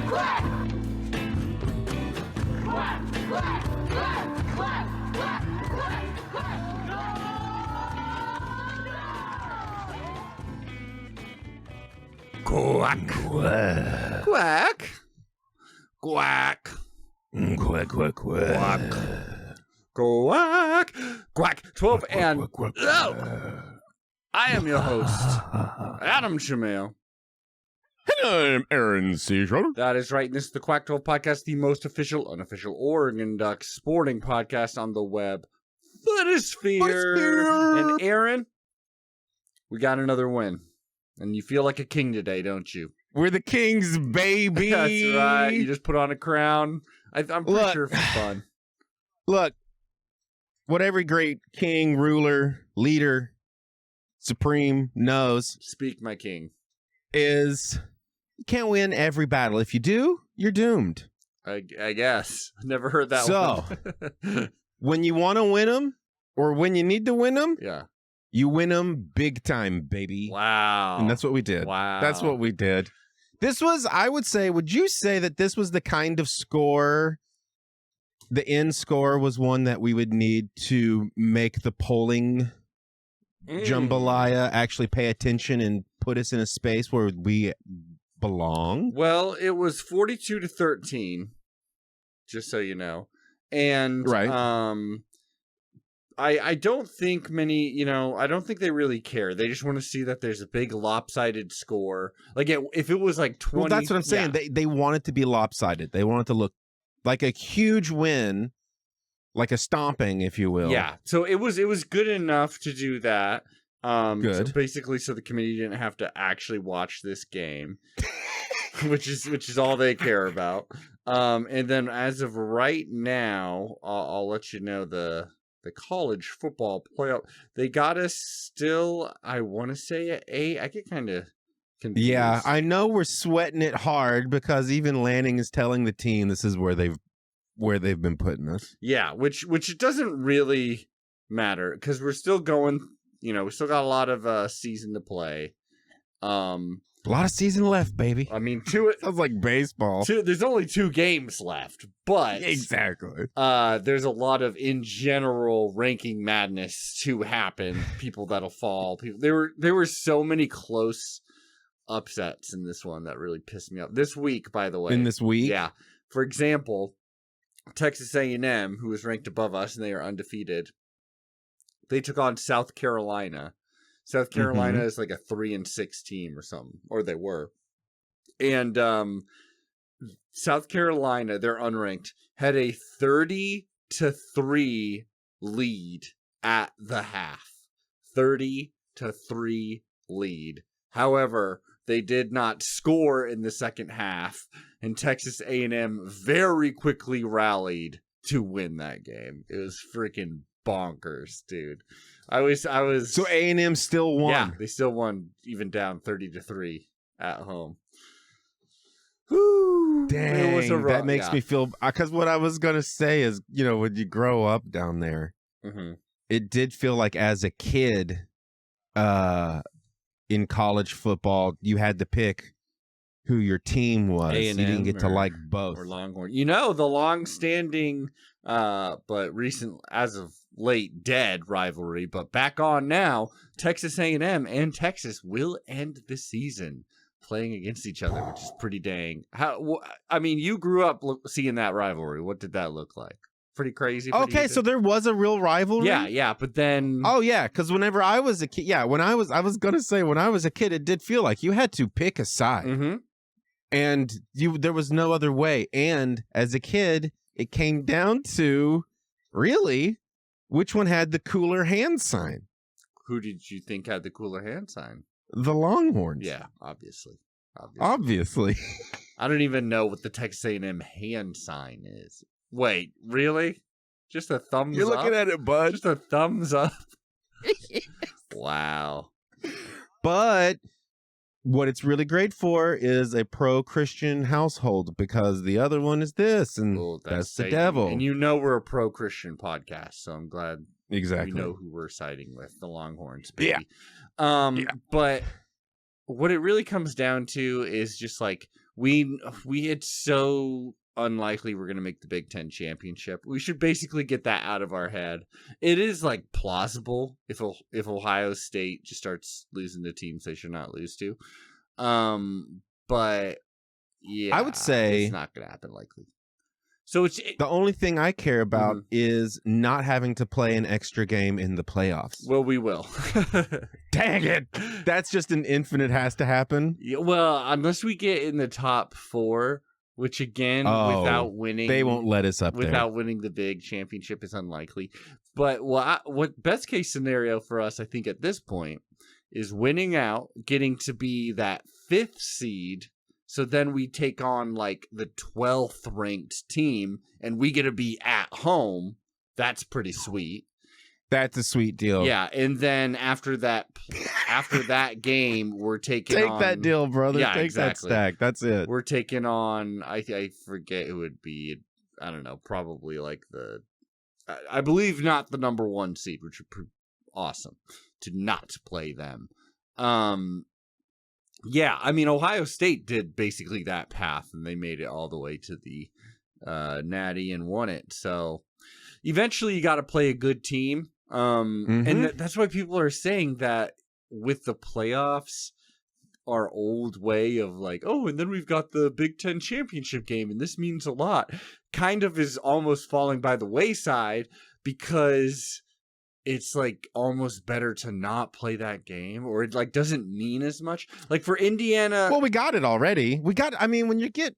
Quack! Quack! Quack! Quack! Quack! Quack! Quack! Quack! Quack. Quack. Quack. Quack, quack, quack. Quack. Quack. 12 and... Quack, quack, Oh! quack. I am your host, Adam Shamil. Hello, I'm Aaron C. Schroeder. That is right. And this is the Quack 12 Podcast, the most official, unofficial Oregon Ducks sporting podcast on the web. Footosphere. And Aaron, we got another win. And you feel like a king today, don't you? We're the Kings, baby. That's right. You just put on a crown. I'm pretty sure it's fun. Look, what every great king, ruler, leader, supreme knows Speak, my king. is you can't win every battle. If you do, you're doomed. I guess. Never heard that one. When you want to win them, or when you need to win them, Yeah. you win them big time, baby. Wow. And that's what we did. Wow. That's what we did. This was, I would say, would you say that this was the kind of score, the end score was one that we would need to make the polling jambalaya actually pay attention and put us in a space where we belong? Well, it was 42-13, just so you know. And Right. I don't think many, I don't think they really care. They just want to see that there's a big lopsided score. Like if it was like 20. Well, that's what I'm saying. Yeah. They want it to be lopsided. They want it to look like a huge win, like a stomping, if you will. Yeah. So it was good enough to do that. Good. So basically, so the committee didn't have to actually watch this game, which is all they care about. And then as of right now, I'll let you know the college football playoff. They got us still, I want to say at 8. I get kind of confused. Yeah, I know we're sweating it hard because even Lanning is telling the team this is where they've been putting us. Yeah, which it doesn't really matter because we're still going. We still got a lot of season to play. A lot of season left, baby. I mean, Sounds like baseball. there's only 2 games left, but Exactly. there's a lot of in general ranking madness to happen. People that'll fall. There were so many close upsets in this one that really pissed me off. This week, by the way. In this week? Yeah. For example, Texas A&M, who is ranked above us and they are undefeated, they took on South Carolina. South Carolina is like a 3-6 team or something, or they were. And South Carolina, they're unranked, had a 30-3 lead at the half. 30-3 lead. However, they did not score in the second half, and Texas A&M very quickly rallied to win that game. It was freaking bonkers, dude. I was So A&M still won. Yeah, they still won, even down 30-3 at home. Whew, Dang, it was that makes me feel, because what I was going to say is, when you grow up down there, it did feel like as a kid in college football, you had to pick who your team was. A&M, you didn't get to like both. Or Longhorn. The long-standing, but recent, as of late, dead rivalry, but back on now, Texas A&M and Texas will end the season playing against each other, which is pretty dang. You grew up seeing that rivalry. What did that look like? Pretty crazy. Okay, so there was a real rivalry? Yeah, but then... Oh, yeah, because whenever I was a kid, when I was a kid, it did feel like you had to pick a side. Mm-hmm. And there was no other way. And as a kid, it came down to, really, which one had the cooler hand sign? Who did you think had the cooler hand sign? The Longhorns. Yeah, obviously. Obviously. I don't even know what the Texas A&M hand sign is. Wait, really? Just a thumbs up? You're looking at it, bud. Just a thumbs up? Wow. But what it's really great for is a pro-Christian household, because the other one is this, and that's the devil. And we're a pro-Christian podcast, so I'm glad we know who we're siding with, the Longhorns. Baby. Yeah. But what it really comes down to is just like, it's so unlikely we're gonna make the Big Ten championship. We should basically get that out of our head. It is like plausible if Ohio State just starts losing to teams they should not lose to. But yeah, I would say it's not gonna happen likely. So the only thing I care about is not having to play an extra game in the playoffs. Well, we will. Dang it! That's just an infinite has to happen. Yeah, well, unless we get in the top 4, which again, without winning, they won't let us up without winning the big championship is unlikely. But what best case scenario for us, I think, at this point, is winning out, getting to be that 5th seed. So then we take on like the 12th ranked team and we get to be at home. That's pretty sweet. That's a sweet deal. Yeah. And then after that game, we're taking Take that deal, brother. Yeah, Take exactly. that stack. That's it. We're taking on, I forget who would be, I don't know, probably like I believe not the number 1 seed, which would be awesome to not play them. Yeah, I mean, Ohio State did basically that path, and they made it all the way to the Natty and won it. So eventually you got to play a good team. And that's why people are saying that with the playoffs, our old way of like, oh, and then we've got the Big Ten championship game, and this means a lot, kind of is almost falling by the wayside because it's like almost better to not play that game, or it like doesn't mean as much. Like for Indiana, well, we got it already. I mean, when you get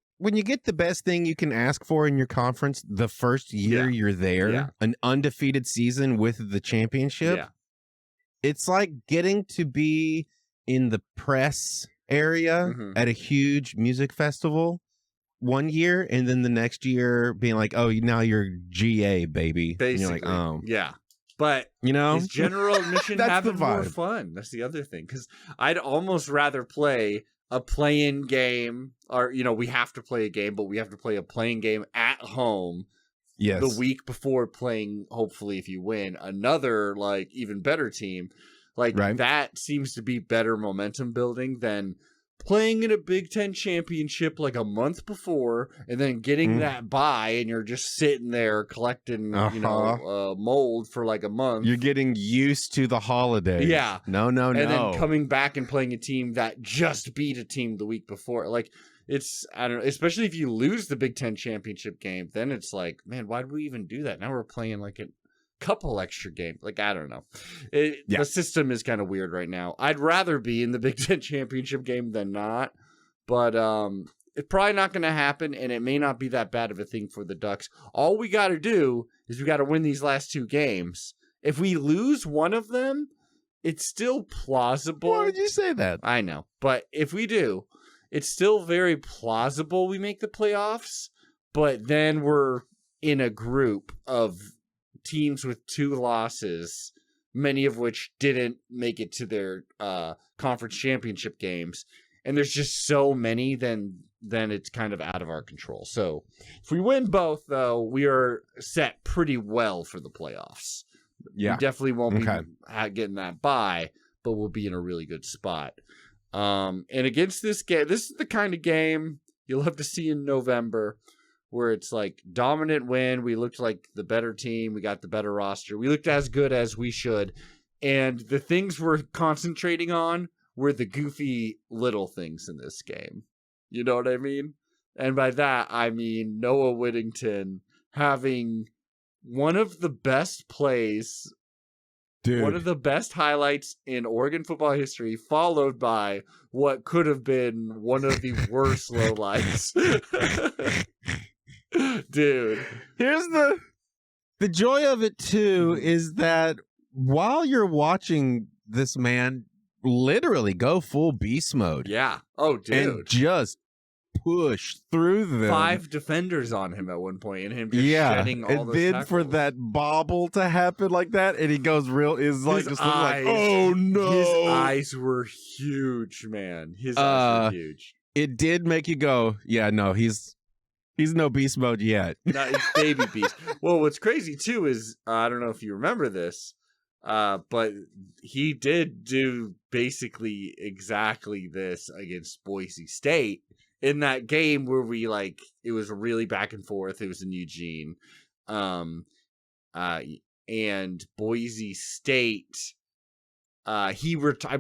the best thing you can ask for in your conference the first year you're there, an undefeated season with the championship, it's like getting to be in the press area at a huge music festival one year, and then the next year being like, oh, now you're GA, baby. Basically, and you're like, oh. Yeah. But is general admission having more fun? That's the other thing. Because I'd almost rather play a play-in game, or we have to play a game, but we have to play a playing game at home. Yes. The week before playing, hopefully, if you win, another like even better team. Like that seems to be better momentum building than playing in a Big Ten championship like a month before and then getting that bye, and you're just sitting there collecting mold for like a month. You're getting used to the holidays. Yeah. No. And then coming back and playing a team that just beat a team the week before. Like it's, I don't know, especially if you lose the Big Ten championship game, then it's like, man, why did we even do that? Now we're playing like a couple extra games. Like, I don't know. The system is kind of weird right now. I'd rather be in the Big Ten championship game than not, but it's probably not going to happen, and it may not be that bad of a thing for the Ducks. All we got to do is we got to win these last 2 games. If we lose one of them, it's still plausible. Why would you say that? I know, but if we do, it's still very plausible we make the playoffs, but then we're in a group of teams with 2 losses, many of which didn't make it to their conference championship games, and there's just so many, then it's kind of out of our control. So if we win both, though, we are set pretty well for the playoffs. We definitely won't be getting that bye, but we'll be in a really good spot. And against this game, this is the kind of game you'll have to see in November, where it's like dominant win. We looked like the better team. We got the better roster. We looked as good as we should. And the things we're concentrating on were the goofy little things in this game. You know what I mean? And by that, I mean Noah Whittington having one of the best plays, one of the best highlights in Oregon football history, followed by what could have been one of the worst lowlights. Dude, here's the joy of it too, is that while you're watching this man literally go full beast mode, and just push through them, 5 defenders on him at one point, and him just shedding all those then tackles. For that bobble to happen like that, and he goes oh no, his eyes were huge, man. His eyes were huge. It did make you go, yeah, no, he's no beast mode yet. No, it's baby beast. Well, what's crazy too is I don't know if you remember this, but he did do basically exactly this against Boise State in that game where we like it was really back and forth. It was in Eugene, and Boise State. I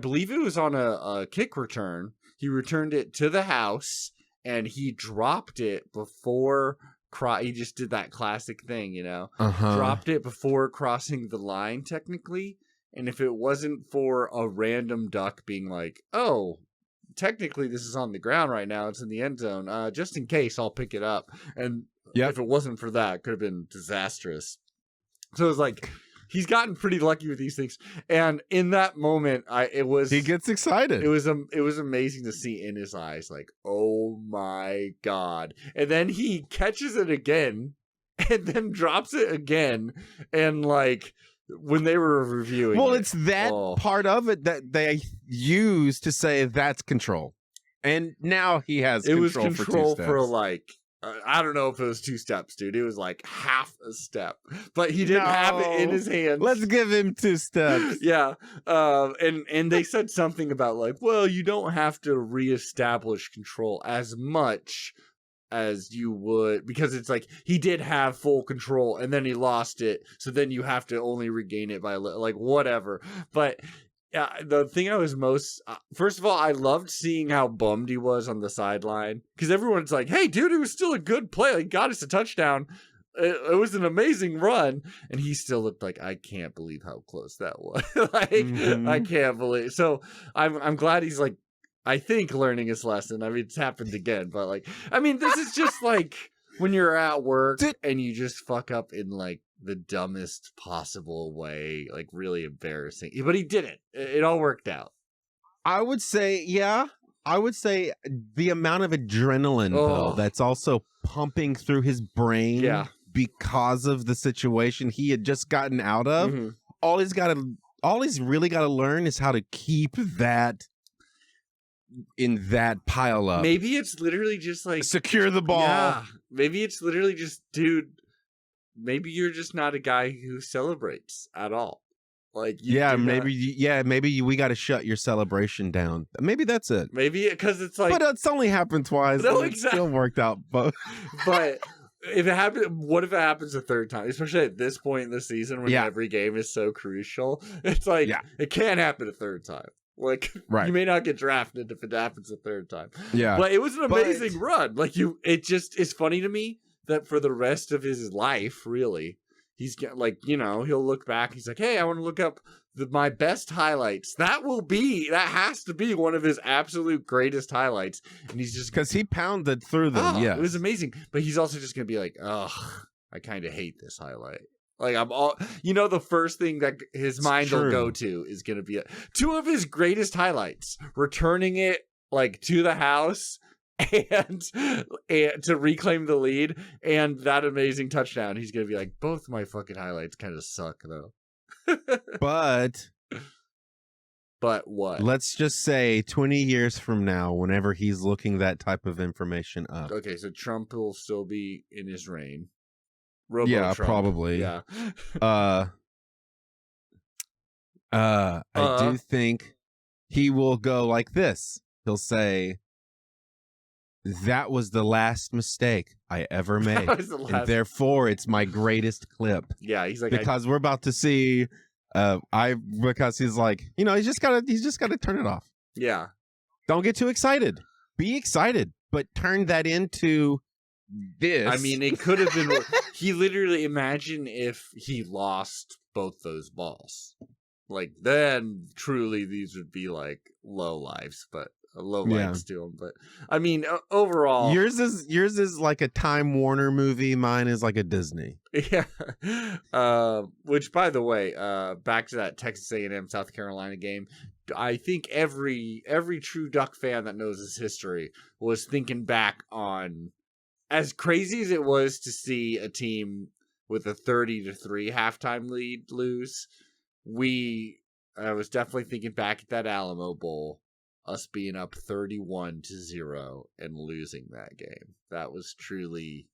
believe it was on a kick return. He returned it to the house and he dropped it before. He just did that classic thing, dropped it before crossing the line technically. And if it wasn't for a random duck being like, "Oh, technically this is on the ground right now, it's in the end zone. Just in case, I'll pick it up." And if it wasn't for that, it could have been disastrous. So it was like. He's gotten pretty lucky with these things, and in that moment, he gets excited. It was amazing to see in his eyes, like, oh my god! And then he catches it again, and then drops it again, and like when they were reviewing, it's that part of it that they use to say that's control, and now he has. It was control for like. I don't know if it was 2 steps, dude. It was like half a step, but he didn't have it in his hands. Let's give him 2 steps. Yeah. And they said something about like, well, you don't have to reestablish control as much as you would, because it's like he did have full control and then he lost it. So then you have to only regain it by like whatever. But the thing I was most, first of all, I loved seeing how bummed he was on the sideline, because everyone's like, "Hey, dude, it was still a good play. Like, got us a touchdown. It was an amazing run," and he still looked like, "I can't believe how close that was." I can't believe. So I'm glad he's like, I think learning his lesson. I mean, it's happened again, but like, I mean, this is just like when you're at work and you just fuck up in like the dumbest possible way, like really embarrassing. But he did it. It all worked out. I would say the amount of adrenaline though that's also pumping through his brain because of the situation he had just gotten out of. Mm-hmm. All he's really got to learn is how to keep that in that pile up. Maybe it's literally just like secure the ball. Yeah. Maybe it's literally just, dude, maybe you're just not a guy who celebrates at all. Like, maybe we got to shut your celebration down. Maybe that's it. Maybe because it's like, but it's only happened twice. No, exactly. It still worked out, but if it happened, what if it happens a third time? Especially at this point in the season when every game is so crucial. It's like it can't happen a third time. Like, you may not get drafted if it happens a third time. Yeah, but it was an amazing run. Like it's funny to me that for the rest of his life, really, he's like, he'll look back. He's like, "Hey, I want to look up my best highlights." That has to be one of his absolute greatest highlights. And he's just because he pounded through them. It was amazing. But he's also just gonna be like, "Oh, I kind of hate this highlight." Like the first thing that his mind will go to is gonna be 2 of his greatest highlights: returning it like to the house and to reclaim the lead, and that amazing touchdown. He's gonna be like, both my fucking highlights kind of suck though. But what? Let's just say 20 years from now, whenever he's looking that type of information up. Okay, so Trump will still be in his reign. Yeah, Trump. Probably. Yeah. I do think he will go like this. He'll say, "That was the last mistake I ever made, and therefore it's my greatest clip." Yeah, he's like, because we're about to see. Because he's like, he's just gotta turn it off. Yeah. Don't get too excited. Be excited, but turn that into this. I mean, it could have been. He literally, imagine if he lost both those balls. Like, then truly these would be like low lives, but low lives to him. But I mean, overall, yours is like a Time Warner movie. Mine is like a Disney. Yeah. Which, by the way, back to that Texas A&M South Carolina game. I think every true Duck fan that knows his history was thinking back on, as crazy as it was to see a team with a 30-3 halftime lead lose. I was definitely thinking back at that Alamo Bowl, us being up 31-0 and losing that game. That was truly,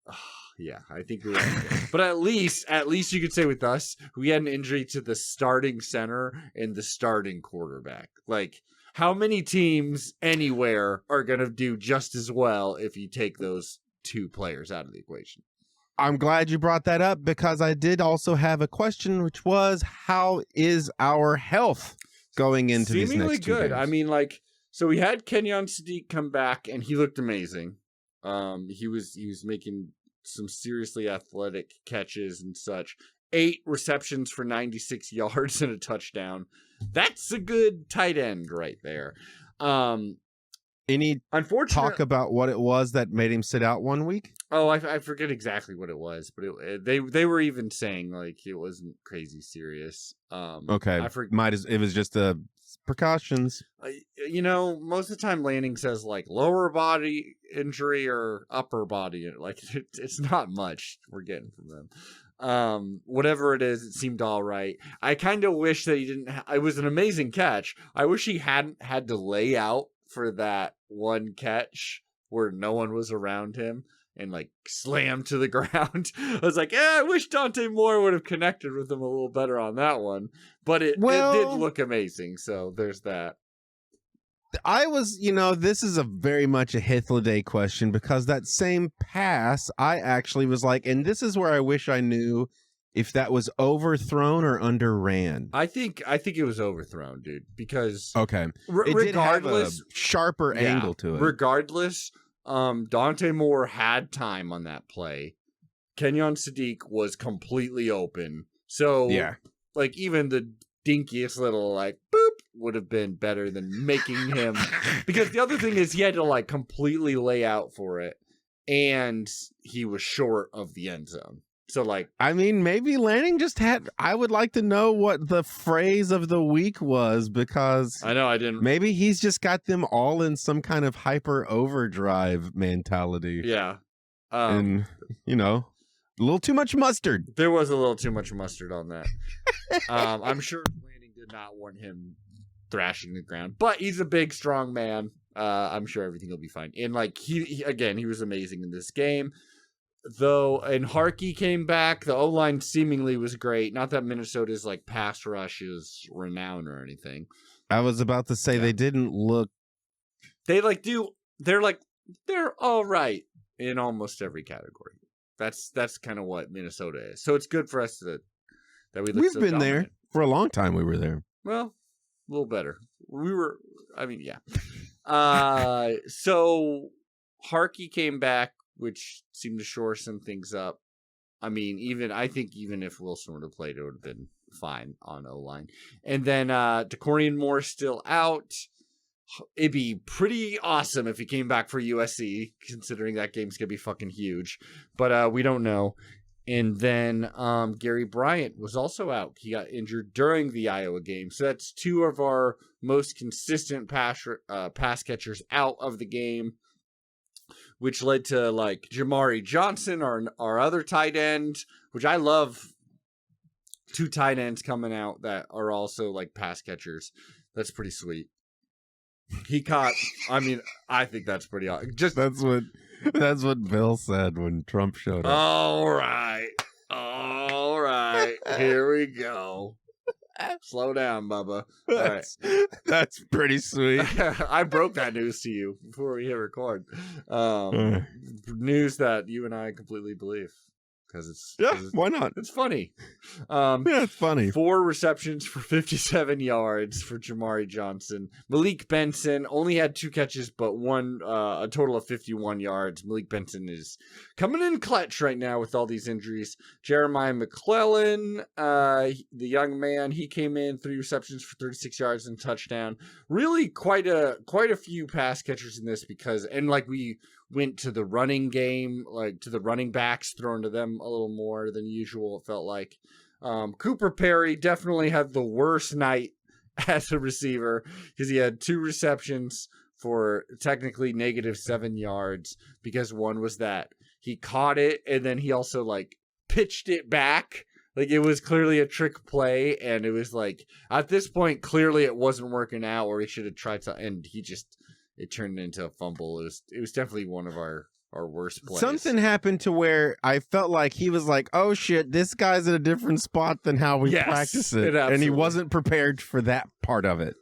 I think we had, but at least you could say with us, we had an injury to the starting center and the starting quarterback. Like, how many teams anywhere are going to do just as well if you take those two players out of the equation? I'm glad you brought that up because I did also have a question, which was, how is our health going into these Seemingly next two good. games? I mean, like, so we had Kenyon Sadiq come back, and he looked amazing. He was making some seriously athletic catches and such. 8 receptions for 96 yards and a touchdown. That's a good tight end right there. Any talk about what it was that made him sit out 1 week? Oh, I forget exactly what it was, but they were even saying like it wasn't crazy serious. Okay, it was just precautions. Most of the time Lanning says like lower body injury or upper body, like it's not much we're getting from them. Whatever it is, it seemed all right. I kind of wish that he didn't. It was an amazing catch. I wish he hadn't had to lay out for that one catch where no one was around him and like slammed to the ground. I was like, I wish Dante Moore would have connected with him a little better on that one. But it did look amazing. So there's that. I was, this is a very much a Hythloday question because that same pass, I actually was like, and this is where I wish I knew if that was overthrown or underran. I think it was overthrown, dude, because okay, regardless, did have a sharper angle to it. Regardless, Dante Moore had time on that play. Kenyon Sadiq was completely open. So yeah, like even the dinkiest little like boop would have been better than making him, because the other thing is he had to like completely lay out for it, and he was short of the end zone. So like, I mean, maybe Lanning just had. I would like to know what the phrase of the week was, because I know I didn't. Maybe he's just got them all in some kind of hyper overdrive mentality. Yeah, and a little too much mustard. There was a little too much mustard on that. I'm sure Lanning did not want him thrashing the ground, but he's a big, strong man. I'm sure everything will be fine. And like he was amazing in this game. Though, and Harkey came back. The O-line seemingly was great. Not that Minnesota's like pass rush is renowned or anything. I was about to say they didn't look. They're all right in almost every category. That's kind of what Minnesota is. So it's good for us that we look. We've so been dominant. there for a long time. We were there. Well, a little better. Yeah. So Harkey came back, which seemed to shore some things up. I mean, I think even if Wilson would have played, it would have been fine on O-line. And then DeCorian Moore still out. It'd be pretty awesome if he came back for USC, considering that game's going to be fucking huge. But we don't know. And then Gary Bryant was also out. He got injured during the Iowa game. So that's 2 of our most consistent pass catchers out of the game, which led to like Jamari Johnson, our other tight end, which I love. 2 tight ends coming out that are also like pass catchers. That's pretty sweet. He caught. I mean, I think that's pretty awesome. That's what Bill said when Trump showed up. All right. Here we go. Slow down, Bubba. All right. That's pretty sweet. I broke that news to you before we hit record. News that you and I completely believe. Because why not? It's funny. It's funny. 4 receptions for 57 yards for Jamari Johnson. Malik Benson only had 2 catches, but a total of 51 yards. Malik Benson is coming in clutch right now with all these injuries. Jeremiah McClellan, the young man, he came in 3 receptions for 36 yards and touchdown. Really quite a few pass catchers in this we went to the running game, like to the running backs, throwing to them a little more than usual, it felt like. Cooper Perry definitely had the worst night as a receiver because he had 2 receptions for technically -7 yards, because one was that he caught it and then he also like pitched it back. Like it was clearly a trick play, and it was like at this point clearly it wasn't working out, or he should have tried to, and it turned into a fumble. It was definitely one of our worst plays. Something happened to where I felt like he was like, oh shit, this guy's in a different spot than how we practice it. And he wasn't prepared for that part of it.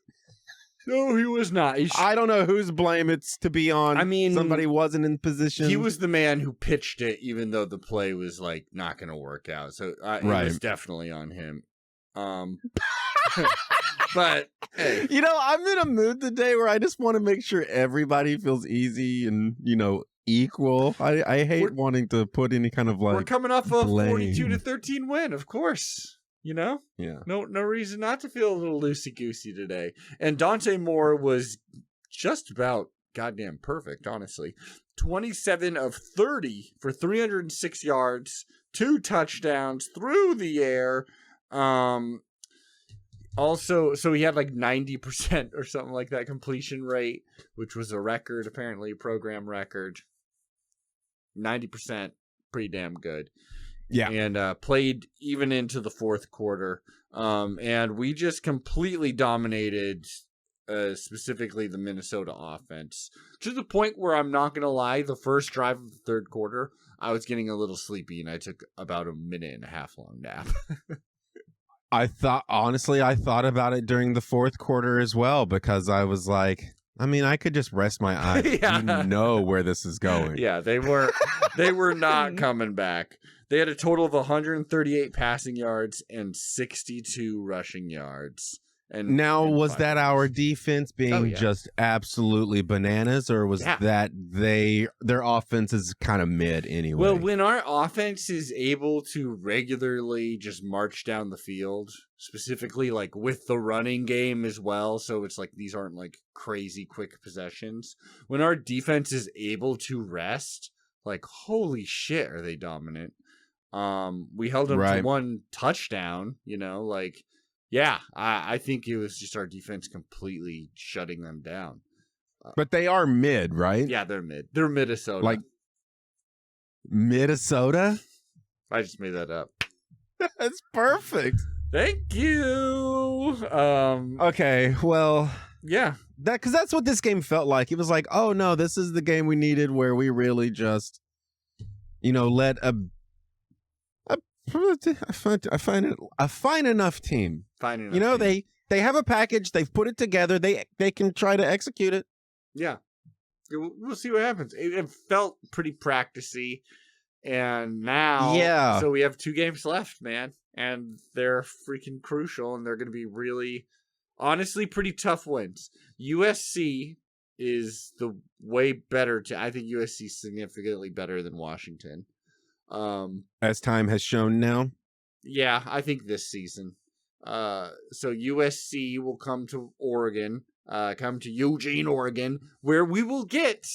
No, he was not. I don't know whose blame it's to be on. I mean, somebody wasn't in position. He was the man who pitched it, even though the play was like not going to work out. So it was definitely on him. But hey. I'm in a mood today where I just want to make sure everybody feels easy and equal. I hate wanting to put any kind of we're coming off a blame. 42-13 win, of course. Yeah. No reason not to feel a little loosey goosey today. And Dante Moore was just about goddamn perfect, honestly. 27 of 30 for 306 yards, 2 touchdowns through the air. Also, so he had like 90% or something like that completion rate, which was a record, apparently a program record. 90%, pretty damn good. Yeah. And played even into the fourth quarter. And we just completely dominated, specifically the Midesota offense, to the point where I'm not going to lie, the first drive of the third quarter, I was getting a little sleepy and I took about a 1.5 long nap. I thought about it during the fourth quarter as well, because I was like, I could just rest my eyes. Yeah. You know where this is going. Yeah, they were not coming back. They had a total of 138 passing yards and 62 rushing yards. And now, was that our defense being just absolutely bananas, or was that their offense is kind of mid anyway? Well, when our offense is able to regularly just march down the field, specifically like with the running game as well, so it's like these aren't like crazy quick possessions. When our defense is able to rest, like holy shit, are they dominant? We held them to 1 touchdown, Yeah, I think it was just our defense completely shutting them down. But they are mid, right? Yeah, they're mid. They're Midesota. Like Midesota? I just made that up. That's perfect. Thank you. Okay, well, yeah, because that's what this game felt like. It was like, oh no, this is the game we needed, where we really just, let a fine enough team. They have a package. They've put it together. They can try to execute it. Yeah, we'll see what happens. It felt pretty practicey, and now, so we have 2 games left, man, and they're freaking crucial, and they're going to be really, honestly, pretty tough wins. USC is the way better. I think USC is significantly better than Washington. As time has shown now. Yeah, I think this season. So USC will come to Oregon, come to Eugene, Oregon, where we will get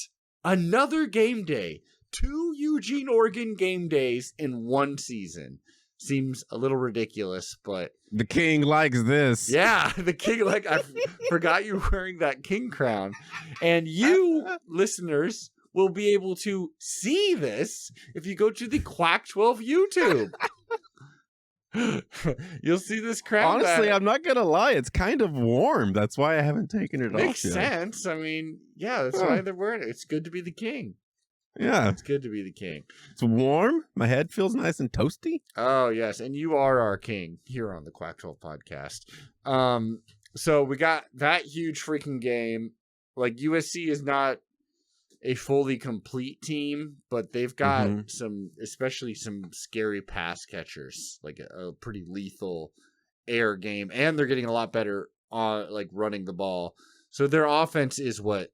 another game day. 2 Eugene, Oregon game days in 1 season. Seems a little ridiculous, but the king likes this. Yeah, the king, I forgot you were wearing that king crown. And you, listeners, will be able to see this if you go to the Quack 12 YouTube. You'll see this crown. Honestly, I'm not gonna lie, it's kind of warm. That's why I haven't taken it off yet. Makes sense. That's why they're wearing it. It's good to be the king. Yeah, it's good to be the king. It's warm. My head feels nice and toasty. Oh yes, and you are our king here on the Quack 12 podcast. So we got that huge freaking game. Like, USC is not a fully complete team, but they've got especially some scary pass catchers, like a pretty lethal air game, and they're getting a lot better on running the ball. So their offense is what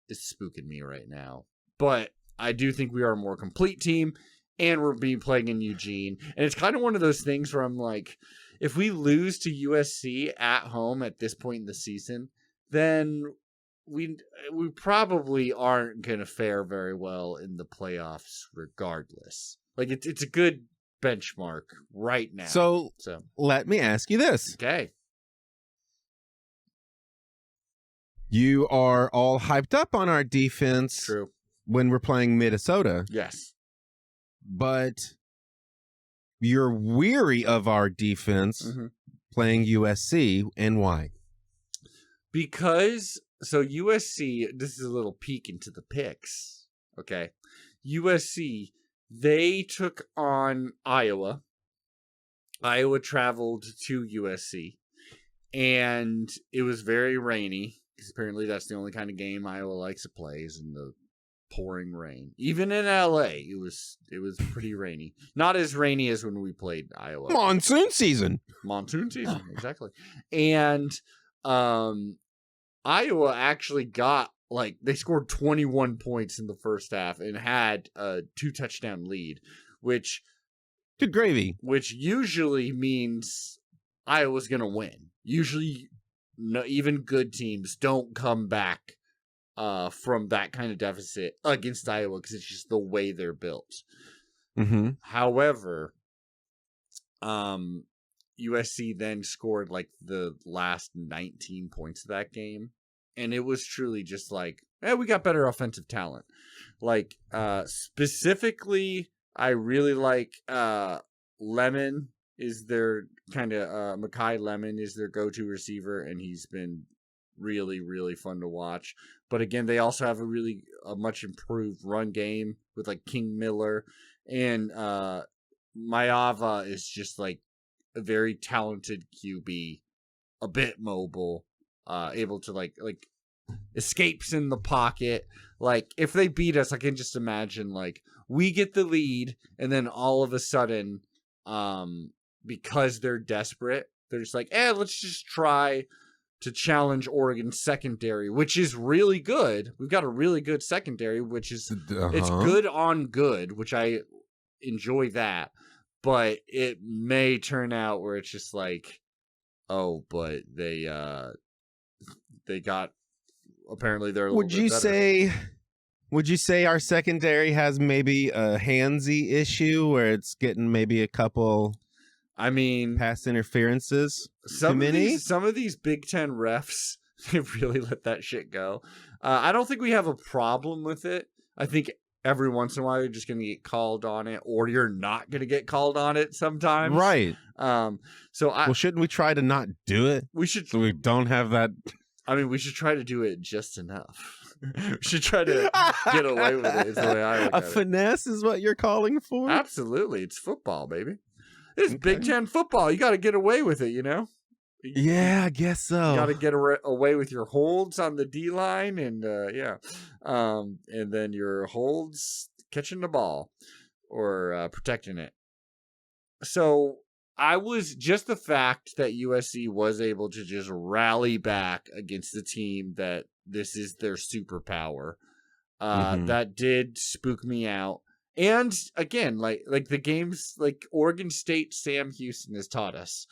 is spooking me right now. But I do think we are a more complete team, and we're playing in Eugene. And it's kind of one of those things where I'm like, if we lose to USC at home at this point in the season, then we probably aren't going to fare very well in the playoffs regardless. It's a good benchmark right now. So let me ask you this. Okay. You are all hyped up on our defense. True. When we're playing Midesota. Yes. But you're weary of our defense playing USC, and why? Because, so USC, this is a little peek into the picks, okay? USC, they took on Iowa. Iowa traveled to USC, and it was very rainy, 'Cause apparently that's the only kind of game Iowa likes to play is in the pouring rain. Even in LA, it was pretty rainy. Not as rainy as when we played Iowa. Monsoon season. Monsoon season, exactly. And Iowa actually got they scored 21 points in the first half and had a 2-touchdown lead, which Good gravy. which usually means Iowa's going to win. Usually, even good teams don't come back from that kind of deficit against Iowa because it's just the way they're built. Mm-hmm. However, USC then scored the last 19 points of that game, and it was truly just we got better offensive talent. Specifically, I really like Lemon is their kind of Mekhi Lemon is their go-to receiver, and he's been really, really fun to watch. But again, they also have a much improved run game with King Miller, and Maava is just a very talented QB, a bit mobile, able to escapes in the pocket. If they beat us, I can just imagine we get the lead, and then all of a sudden, because they're desperate, they're just let's just try to challenge Oregon's secondary, which is really good. We've got a really good secondary, which is it's good on good, which I enjoy that. But it may turn out where it's just oh, but they got apparently they're a little bit better. Would you say our secondary has maybe a handsy issue where it's getting maybe a couple pass interferences? Some of these Big Ten refs, they really let that shit go. I don't think we have a problem with it. I think every once in a while you're just going to get called on it, or you're not going to get called on it sometimes. Right. So shouldn't we try to not do it? We should. So we don't have that. We should try to do it just enough. We should try to get away with it. Is the way I look at it. Finesse is what you're calling for? Absolutely. It's football, baby. It's Big Ten football. You got to get away with it, Yeah, I guess so. You got to get away with your holds on the D line, and and then your holds catching the ball or protecting it. So I was just the fact that USC was able to just rally back against the team that this is their superpower. That did spook me out. And again, the games, Oregon State, Sam Houston has taught us,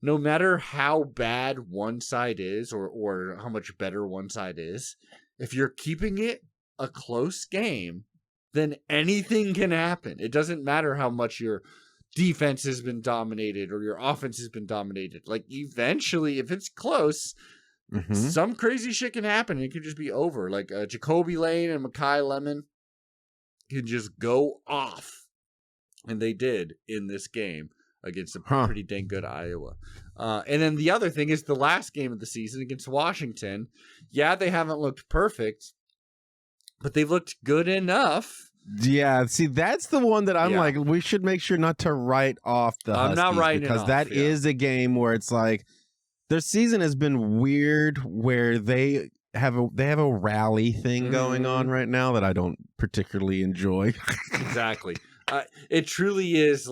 no matter how bad one side is or how much better one side is, if you're keeping it a close game, then anything can happen. It doesn't matter how much your defense has been dominated or your offense has been dominated. Eventually, if it's close, some crazy shit can happen. It could just be over. Jacoby Lane and Mekhi Lemon can just go off. And they did in this game against a pretty dang good Iowa. And then the other thing is the last game of the season against Washington. Yeah, they haven't looked perfect, but they've looked good enough. Yeah, see, that's the one that I'm we should make sure not to write off the Huskies. I'm not writing because it off, that is a game where it's their season has been weird where they have a rally thing going on right now that I don't particularly enjoy. Exactly. It truly is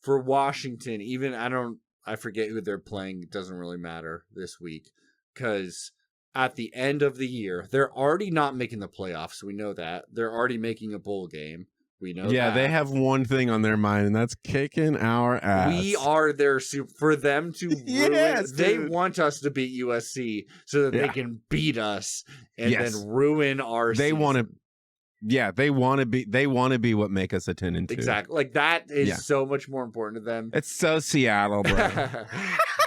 for Washington, even I forget who they're playing. It doesn't really matter this week because at the end of the year, they're already not making the playoffs. We know that. They're already making a bowl game. We know that. They have one thing on their mind, and that's kicking our ass. We are their for them to ruin. They want us to beat USC so that they can beat us and then ruin our They season. want to. Yeah, they want to be what make us a 10-2. Exactly. That is so much more important to them. It's so Seattle, bro.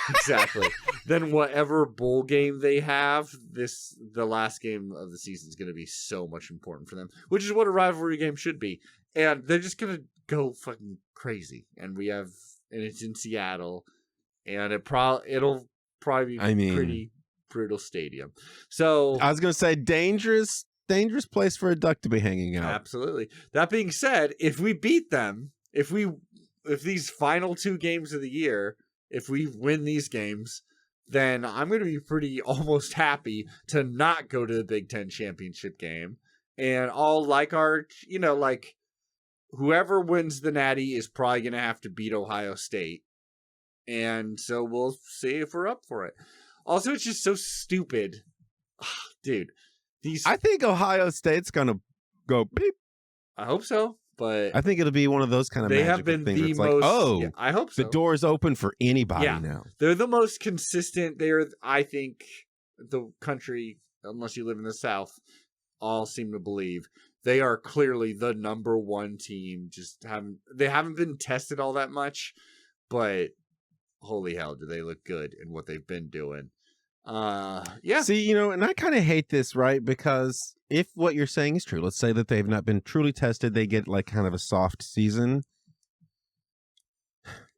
Exactly. Then whatever bowl game they have, the last game of the season is going to be so much important for them, which is what a rivalry game should be. And they're just going to go fucking crazy. And it's in Seattle, and it'll probably be pretty brutal stadium. So I was going to say dangerous place for a duck to be hanging out. Absolutely. That being said, if we beat them, if these final two games of the year, if we win these games, then I'm going to be pretty almost happy to not go to the Big Ten championship game. And I'll like whoever wins the Natty is probably going to have to beat Ohio State. And so we'll see if we're up for it. Also, it's just so stupid. Dude, I think Ohio State's going to go beep. I hope so, but I think it'll be one of those kind of they magical have been things the where it's most. like, oh, yeah, I hope so. the door's open for anybody Yeah. now. They're the most consistent. They're, I think, the country, unless you live in the South, all seem to believe they are clearly the number one team. They haven't been tested all that much, but holy hell, do they look good in what they've been doing. Yeah. See, and I kind of hate this, right? Because if what you're saying is true, let's say that they've not been truly tested, they get like kind of a soft season.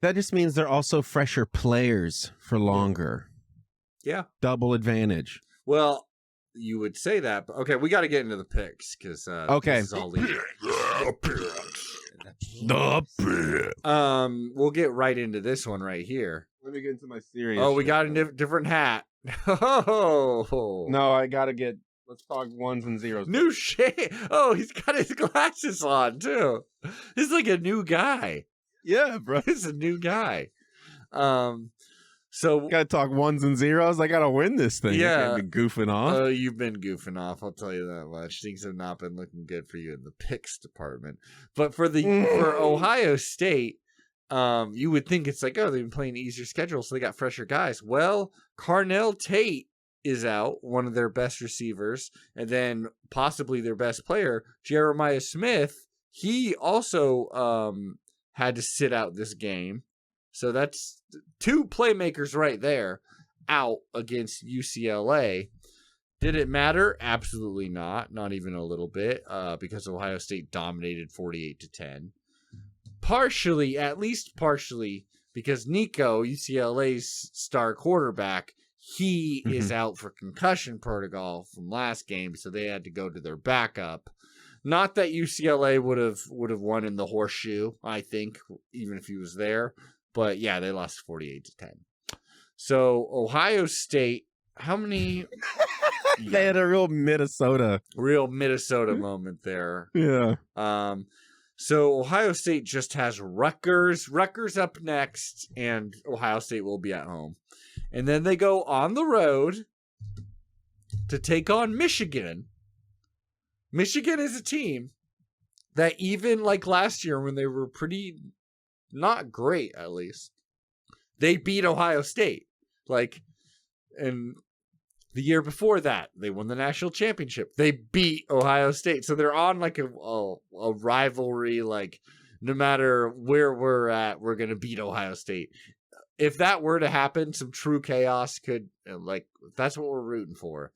That just means they're also fresher players for longer. Yeah. Double advantage. Well, you would say that, but okay, we got to get into the picks because okay. This is all leading. The pick. We'll get right into this one right here. Let me get into my serious. Oh, we got a different hat. Oh no, I gotta get. Let's talk ones and zeros. New shade. Oh, he's got his glasses on too. He's like a new guy. Yeah, bro. He's a new guy. So gotta talk ones and zeros. I gotta win this thing. Yeah, I can't be goofing off. Oh, you've been goofing off. I'll tell you that much. Things have not been looking good for you in the picks department. But for Ohio State, you would think it's like, oh, they've been playing an easier schedule, so they got fresher guys. Well, Carnell Tate is out, one of their best receivers, and then possibly their best player, Jeremiah Smith. He also had to sit out this game. So that's two playmakers right there out against UCLA. Did it matter? Absolutely not. Not even a little bit, because Ohio State dominated 48-10. Partially, at least partially, because Nico, UCLA's star quarterback, he is out for concussion protocol from last game, so they had to go to their backup. Not that UCLA would have won in the horseshoe, I think, even if he was there. But yeah, they lost 48-10. So Ohio State, how many? They had a real Midesota moment there. Yeah. So Ohio State just has Rutgers. Rutgers up next, and Ohio State will be at home. And then they go on the road to take on Michigan. Michigan is a team that even like last year when they were pretty not great, at least, they beat Ohio State. And the year before that, they won the national championship. They beat Ohio State. So they're on like a rivalry, like no matter where we're at, we're going to beat Ohio State. If that were to happen, some true chaos could, that's what we're rooting for.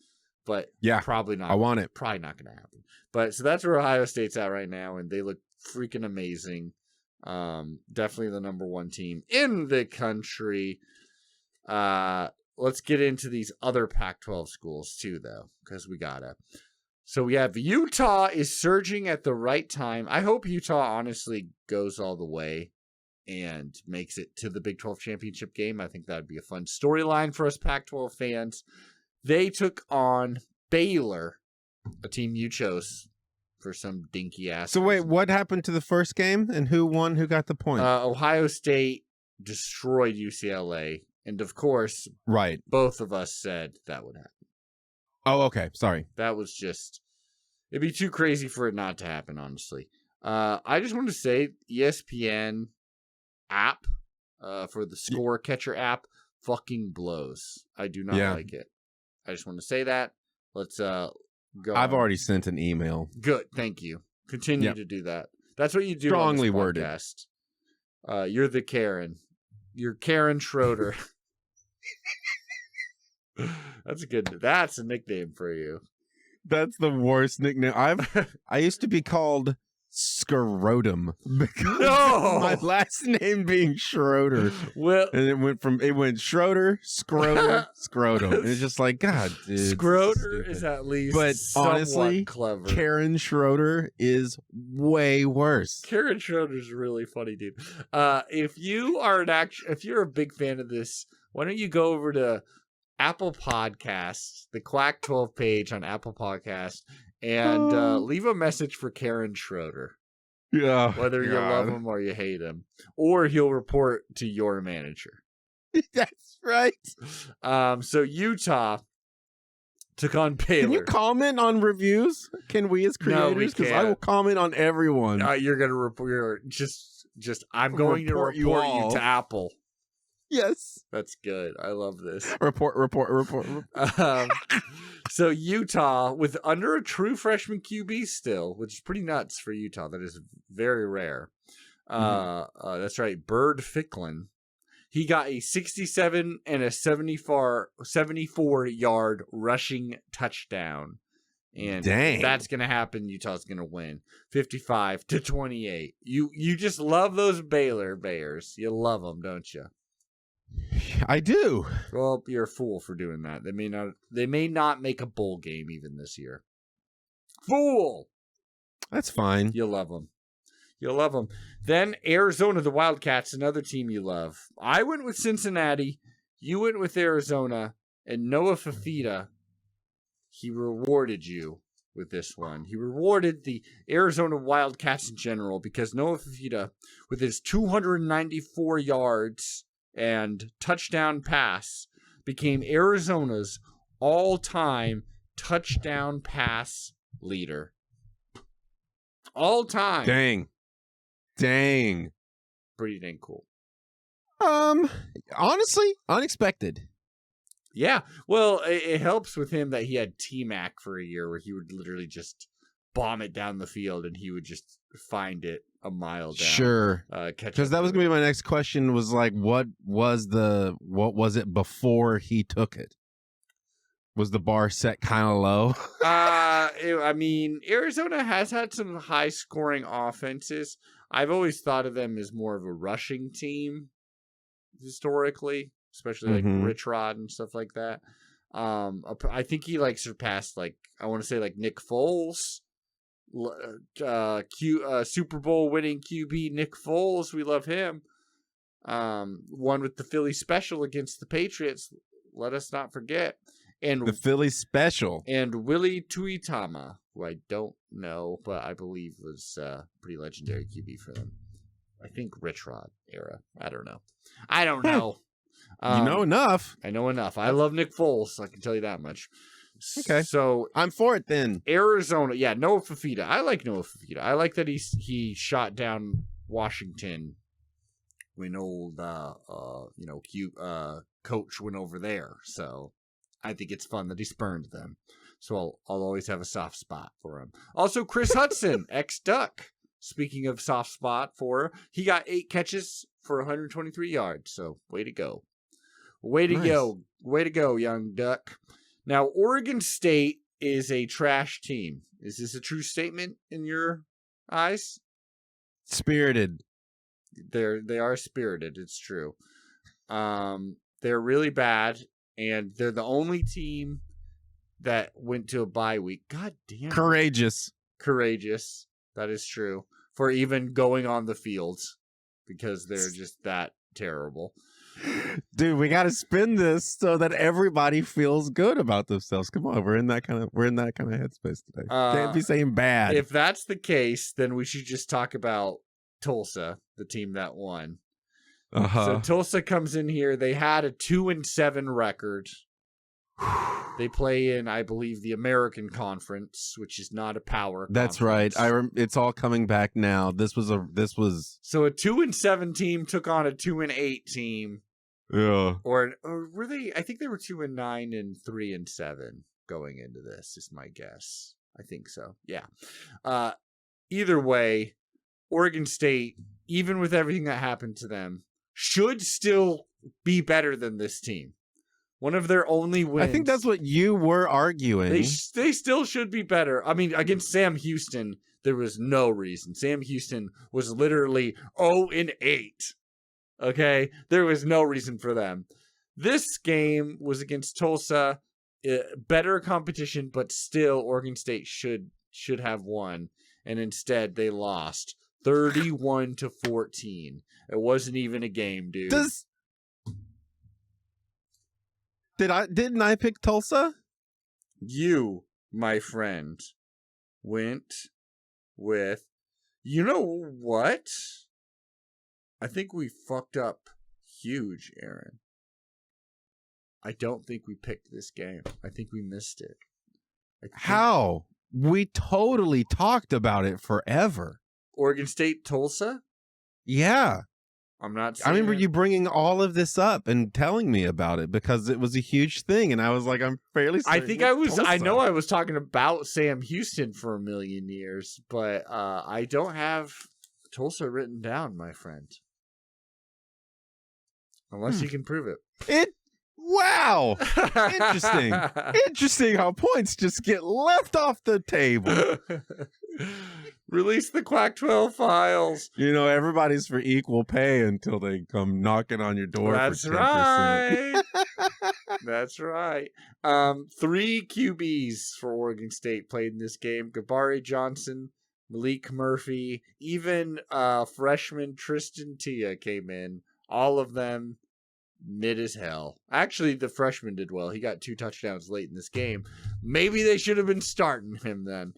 But yeah, probably not. I want it. Probably not going to happen. But so that's where Ohio State's at right now, and they look freaking amazing. Definitely the number one team in the country. Let's get into these other Pac-12 schools too, though, because we gotta. So we have Utah is surging at the right time. I hope Utah honestly goes all the way and makes it to the Big 12 championship game. I think that'd be a fun storyline for us Pac-12 fans. They took on Baylor, a team you chose for some dinky ass. So wait, what happened to the first game and who won? Who got the point? Ohio State destroyed UCLA. And of course, right, both of us said that would happen. Oh, okay. Sorry. That was just, it'd be too crazy for it not to happen, honestly. I just want to say ESPN app for the score catcher app fucking blows. I do not like it. I just want to say that. Let's go. I've already sent an email. Good. Thank you. Continue to do that. That's what you do. Strongly on this podcast. Worded. You're the Kaaron. You're Kaaron Schroeder. That's a nickname for you. That's the worst nickname. I used to be called Scrotum because my last name being Schroeder. Well, and it went Schroeder, Scrotum, Scrotum. And it's just like, God, dude. Schroeder is at least but honestly clever. Kaaron Schroeder is way worse. Kaaron Schroeder's really funny, dude. If you're a big fan of this, why don't you go over to Apple Podcasts, the Quack 12 page on Apple Podcasts, and leave a message for Kaaron Schroeder. Yeah. Whether you love him or you hate him. Or he'll report to your manager. That's right. So Utah took on Baylor. Can you comment on reviews? Can we as No, we creators? Because I can't. will comment on everyone. You're going to report. I'm going to report you to Apple. Yes. That's good. I love this. Report. So Utah, with under a true freshman QB still, which is pretty nuts for Utah. That is very rare. That's right. Bird Ficklin. He got a 67 and a 74-yard rushing touchdown. And dang, if that's going to happen, Utah's going to win 55-28. You just love those Baylor Bears. You love them, don't you? I do. Well, you're a fool for doing that. They may not make a bowl game even this year. Fool. That's fine. You love them. You'll love them. Then Arizona, the Wildcats, another team you love. I went with Cincinnati. You went with Arizona. And Noah Fafita, he rewarded you with this one. He rewarded the Arizona Wildcats in general because Noah Fafita, with his 294 yards and touchdown pass, became Arizona's all-time touchdown pass leader. All time. Dang. Pretty dang cool. Honestly, unexpected. Yeah. Well, it helps with him that he had T-Mac for a year where he would literally just bomb it down the field and he would just find it a mile down. Sure. Because that was going to be my next question was like, what was it before he took it? Was the bar set kind of low? I mean, Arizona has had some high-scoring offenses. I've always thought of them as more of a rushing team historically, especially like Rich Rod and stuff like that. I think he surpassed I want to say Nick Foles, Super Bowl winning QB Nick Foles. We love him. Won with the Philly Special against the Patriots. Let us not forget. And the Philly Special. And Willie Tuitama, who I don't know, but I believe was pretty legendary QB for them. I think Rich Rod era. I don't know. You know enough. I know enough. I love Nick Foles. I can tell you that much. Okay. So I'm for it then. Arizona. Yeah, Noah Fafita. I like Noah Fafita. I like that he shot down Washington when old coach went over there. So I think it's fun that he spurned them. So I'll always have a soft spot for him. Also, Chris Hudson, ex-Duck. Speaking of soft spot he got 8 catches for 123 yards. So way to go. Way to go. Way to go, young Duck. Now, Oregon State is a trash team. Is this a true statement in your eyes? Spirited. They are spirited. It's true. They're really bad. And they're the only team that went to a bye week. God damn. Courageous. That is true. For even going on the fields. Because they're just that terrible. Dude, we got to spin this so that everybody feels good about themselves. Come on, we're in that kind of headspace today. Can't be saying bad. If that's the case, then we should just talk about Tulsa, the team that won. So Tulsa comes in here. They had a 2-7 record. They play in, I believe, the American Conference, which is not a power conference. That's right. It's all coming back now. This was so a 2-7 team took on a 2-8 team. Yeah. Or were they? I think they were 2-9 and 3-7 going into this. Is my guess. I think so. Yeah. Either way, Oregon State, even with everything that happened to them, should still be better than this team. One of their only wins. I think that's what you were arguing. They still should be better. I mean, against Sam Houston, there was no reason. Sam Houston was literally 0-8. Okay? There was no reason for them. This game was against Tulsa. Better competition, but still Oregon State should have won. And instead, they lost 31-14. It wasn't even a game, dude. Didn't I pick Tulsa? You, my friend, went with, you know what? I think we fucked up huge, Aaron. I don't think we picked this game. I think we missed it. How? We totally talked about it forever. Oregon State, Tulsa? Yeah. I'm not I remember saying- you bringing all of this up and telling me about it because it was a huge thing. And I was like, I'm fairly certain I think it's I know Tulsa. I was talking about Sam Houston for a million years, but I don't have Tulsa written down, my friend. Unless you can prove it. Wow. Interesting. Interesting how points just get left off the table. Release the Quack 12 files. You know, everybody's for equal pay until they come knocking on your door. That's for 10%. right. That's right. 3 QBs for Oregon State played in this game. Gabari Johnson, Malik Murphy, even freshman Tristan Tia came in. All of them mid as hell. Actually, the freshman did well. He got 2 touchdowns late in this game. Maybe they should have been starting him then.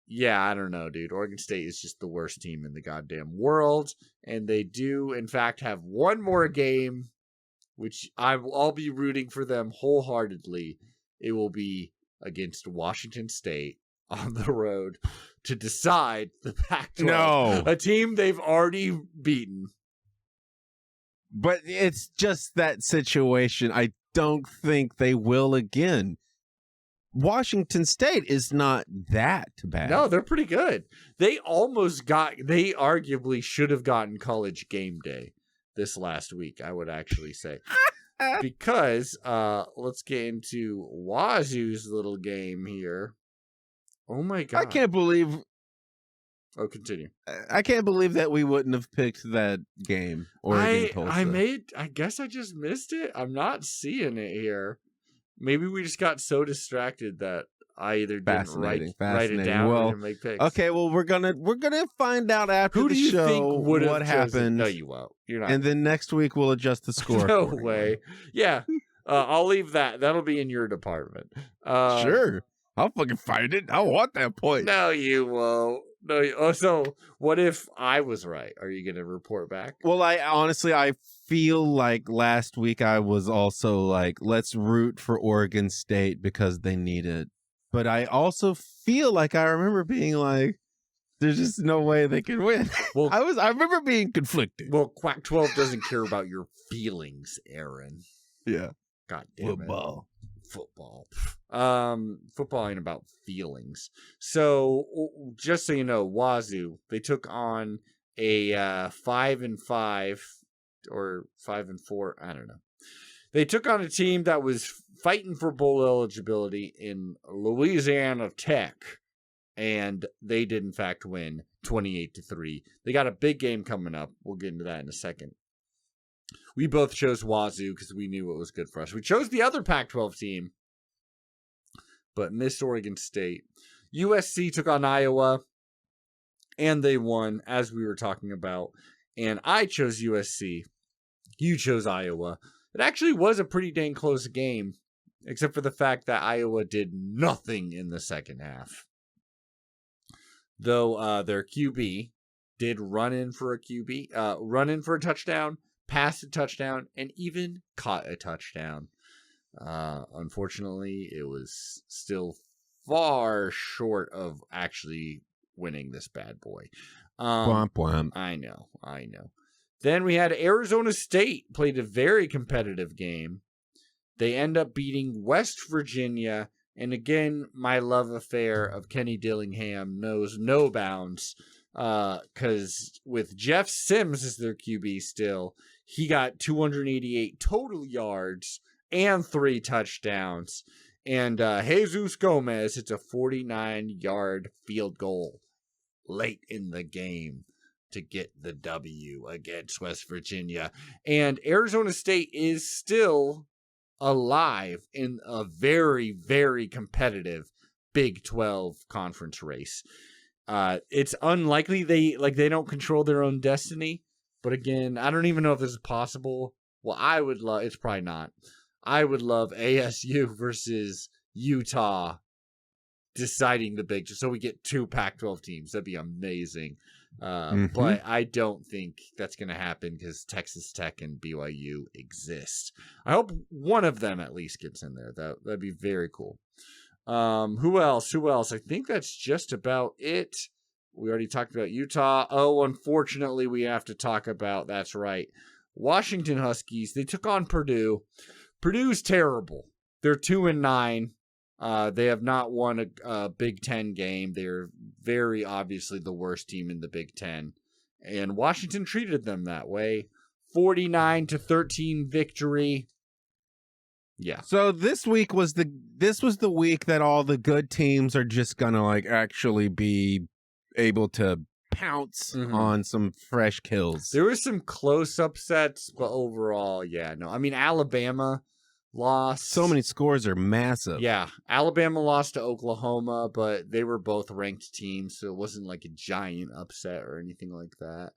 Yeah, I don't know, dude. Oregon State is just the worst team in the goddamn world. And they do, in fact, have one more game, which I'll be rooting for them wholeheartedly. It will be against Washington State on the road to decide the Pac-12. No. A team they've already beaten. But it's just that situation. I don't think they will again. Washington State is not that bad. No, they're pretty good. They arguably should have gotten College Game Day this last week, I would actually say. Because, let's get into Wazoo's little game here. Oh my God. I can't believe Continue. I can't believe that we wouldn't have picked that game. Oregon Tulsa. I guess I just missed it. I'm not seeing it here. Maybe we just got so distracted that I either didn't write it down or didn't make picks. Okay, well we're gonna find out after Who do the you show think would have what happened. No, you won't. You're not. And then next week we'll adjust the score. No accordingly. way. Yeah, I'll leave that. That'll be in your department. Sure, I'll fucking find it. I want that point. No, you won't. No. So what if I was right? Are you gonna report back? Well, I feel like last week I was also like, let's root for Oregon State because they need it. But I also feel like I remember being like, there's just no way they can win. Well, I remember being conflicted. Well, Quack 12 doesn't care about your feelings, Aaron. Yeah. God damn Football. Football ain't about feelings. So just so you know, Wazoo, they took on a 5-5 or 5-4. I don't know. They took on a team that was fighting for bowl eligibility in Louisiana Tech, and they did in fact win 28-3. They got a big game coming up. We'll get into that in a second. We both chose Wazoo because we knew what was good for us. We chose the other Pac-12 team, but missed Oregon State. USC took on Iowa, and they won, as we were talking about. And I chose USC. You chose Iowa. It actually was a pretty dang close game, except for the fact that Iowa did nothing in the second half. Though their QB did run in for a touchdown, pass a touchdown, and even caught a touchdown. Unfortunately, it was still far short of actually winning this bad boy. Womp womp. I know. Then we had Arizona State played a very competitive game. They end up beating West Virginia. And again, my love affair of Kenny Dillingham knows no bounds. Because with Jeff Sims as their QB still, he got 288 total yards and 3 touchdowns. And Jesus Gomez hits a 49-yard field goal late in the game to get the W against West Virginia. And Arizona State is still alive in a very, very competitive Big 12 conference race. It's unlikely they don't control their own destiny. But again, I don't even know if this is possible. Well, I would love, it's probably not. I would love ASU versus Utah deciding the Big 12. So we get 2 Pac-12 teams. That'd be amazing. But I don't think that's going to happen because Texas Tech and BYU exist. I hope one of them at least gets in there. That'd be very cool. Who else? I think that's just about it. We already talked about Utah. Oh, unfortunately, we have to talk about, that's right, Washington Huskies. They took on Purdue. Purdue's terrible. They're 2-9. They have not won a Big Ten game. They're very obviously the worst team in the Big Ten. And Washington treated them that way. 49-13 victory. Yeah. So this week was the week that all the good teams are just gonna like actually be able to pounce on some fresh kills. There were some close upsets, but overall, yeah, no. I mean, Alabama lost. So many scores are massive. Yeah. Alabama lost to Oklahoma, but they were both ranked teams, so it wasn't like a giant upset or anything like that.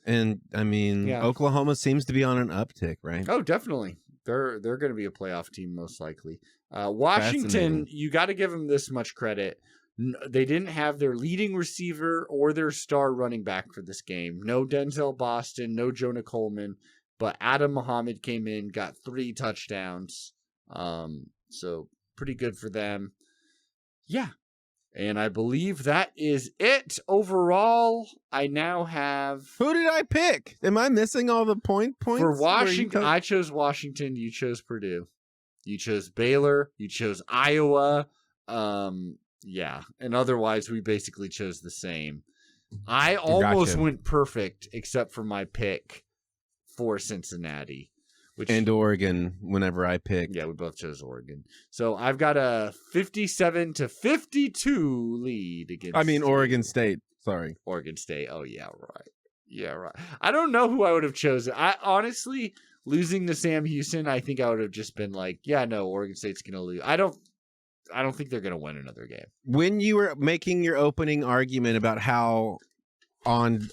And I mean, Oklahoma seems to be on an uptick, right? Oh, definitely. They're going to be a playoff team most likely. Washington, you got to give them this much credit. They didn't have their leading receiver or their star running back for this game. No Denzel Boston, no Jonah Coleman. But Adam Muhammad came in, got 3 touchdowns. So pretty good for them. Yeah. And I believe that is it. Overall, I now have... Who did I pick? Am I missing all the points? For Washington, I chose Washington. You chose Purdue. You chose Baylor. You chose Iowa. Yeah. And otherwise, we basically chose the same. I almost went perfect, except for my pick for Cincinnati, and Oregon whenever I picked. Yeah, we both chose Oregon. So I've got a 57-52 lead against Oregon State. Sorry. Oregon State. Oh, yeah, right. Yeah, right. I don't know who I would have chosen. I honestly, losing to Sam Houston, I think I would have just been like, yeah, no, Oregon State's going to lose. I don't think they're going to win another game. When you were making your opening argument about how on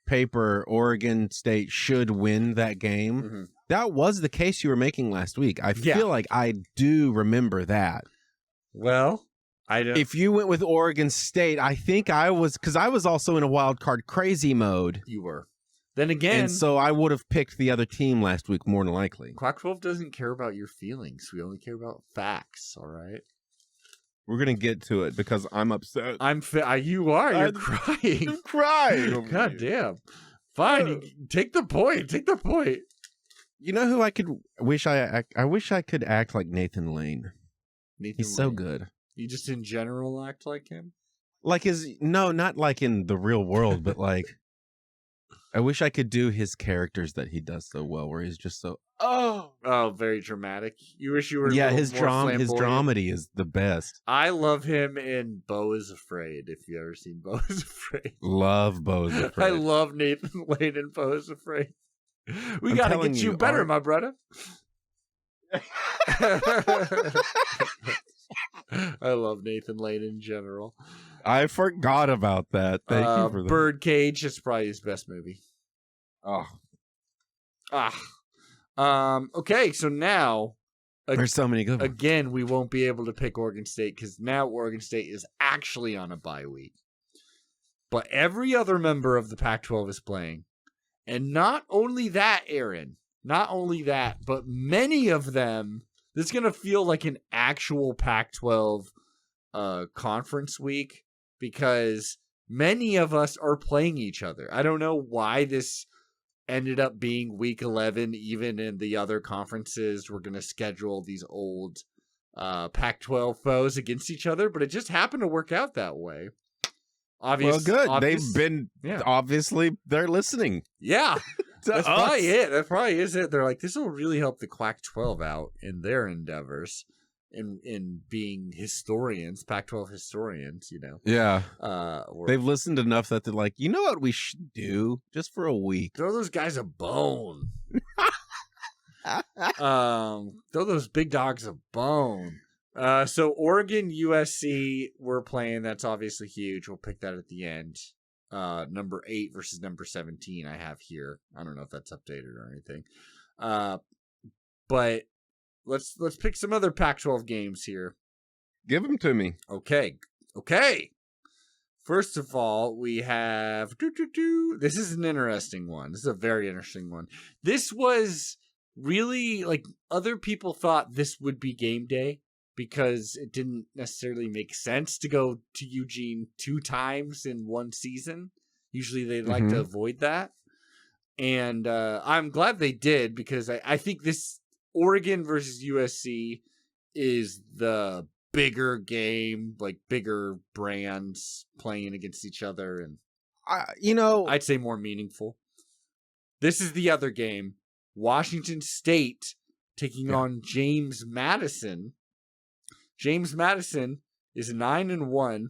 paper Oregon State should win that game, that was the case you were making last week. I feel like I do remember that. Well, I don't. If you went with Oregon State, I think I was, because I was also in a wild card crazy mode. You were. Then again, and so I would have picked the other team last week more than likely. Quack 12 doesn't care about your feelings. We only care about facts. All right. We're gonna get to it because I'm upset. You are. You're crying. I'm crying. God damn. Fine. Take the point. Take the point. You know who I wish I could act like Nathan Lane. He's so good. You just in general act like him? Like not like in the real world, but like I wish I could do his characters that he does so well, where he's just so very dramatic. You wish you were his dramedy is the best. I love him in Beau is Afraid. If you ever seen Beau is Afraid, love Beau is Afraid. I love Nathan Lane in Beau is Afraid. We gotta get you better, my brother. I love Nathan Lane in general. I forgot about that. Thank you for that. Birdcage is probably his best movie. Okay, so now there's so many good ones. Again, we won't be able to pick Oregon State because now Oregon State is actually on a bye week. But every other member of the Pac-12 is playing. And not only that, Aaron, but many of them, this is going to feel like an actual Pac-12 conference week because many of us are playing each other. I don't know why this ended up being week 11, even in the other conferences. We're going to schedule these old Pac-12 foes against each other, but it just happened to work out that way. Well, good. They've been, obviously, they're listening. Yeah. That's probably it. That probably is it. They're like, this will really help the Quack 12 out in their endeavors in being historians, Pac-12 historians, you know. Yeah. They've listened enough that they're like, you know what we should do just for a week? Throw those guys a bone. Throw those big dogs a bone. So Oregon, USC, we're playing. That's obviously huge. We'll pick that at the end. Number 8 versus number 17 I have here. I don't know if that's updated or anything. But let's pick some other Pac-12 games here. Give them to me. Okay. First of all, we have this is an interesting one. This is a very interesting one. This was really like other people thought this would be game day because it didn't necessarily make sense to go to Eugene 2 times in one season. Usually they like to avoid that. And I'm glad they did because I think this Oregon versus USC is the bigger game, like bigger brands playing against each other. And, I'd say more meaningful. This is the other game. Washington State taking on James Madison. James Madison is 9-1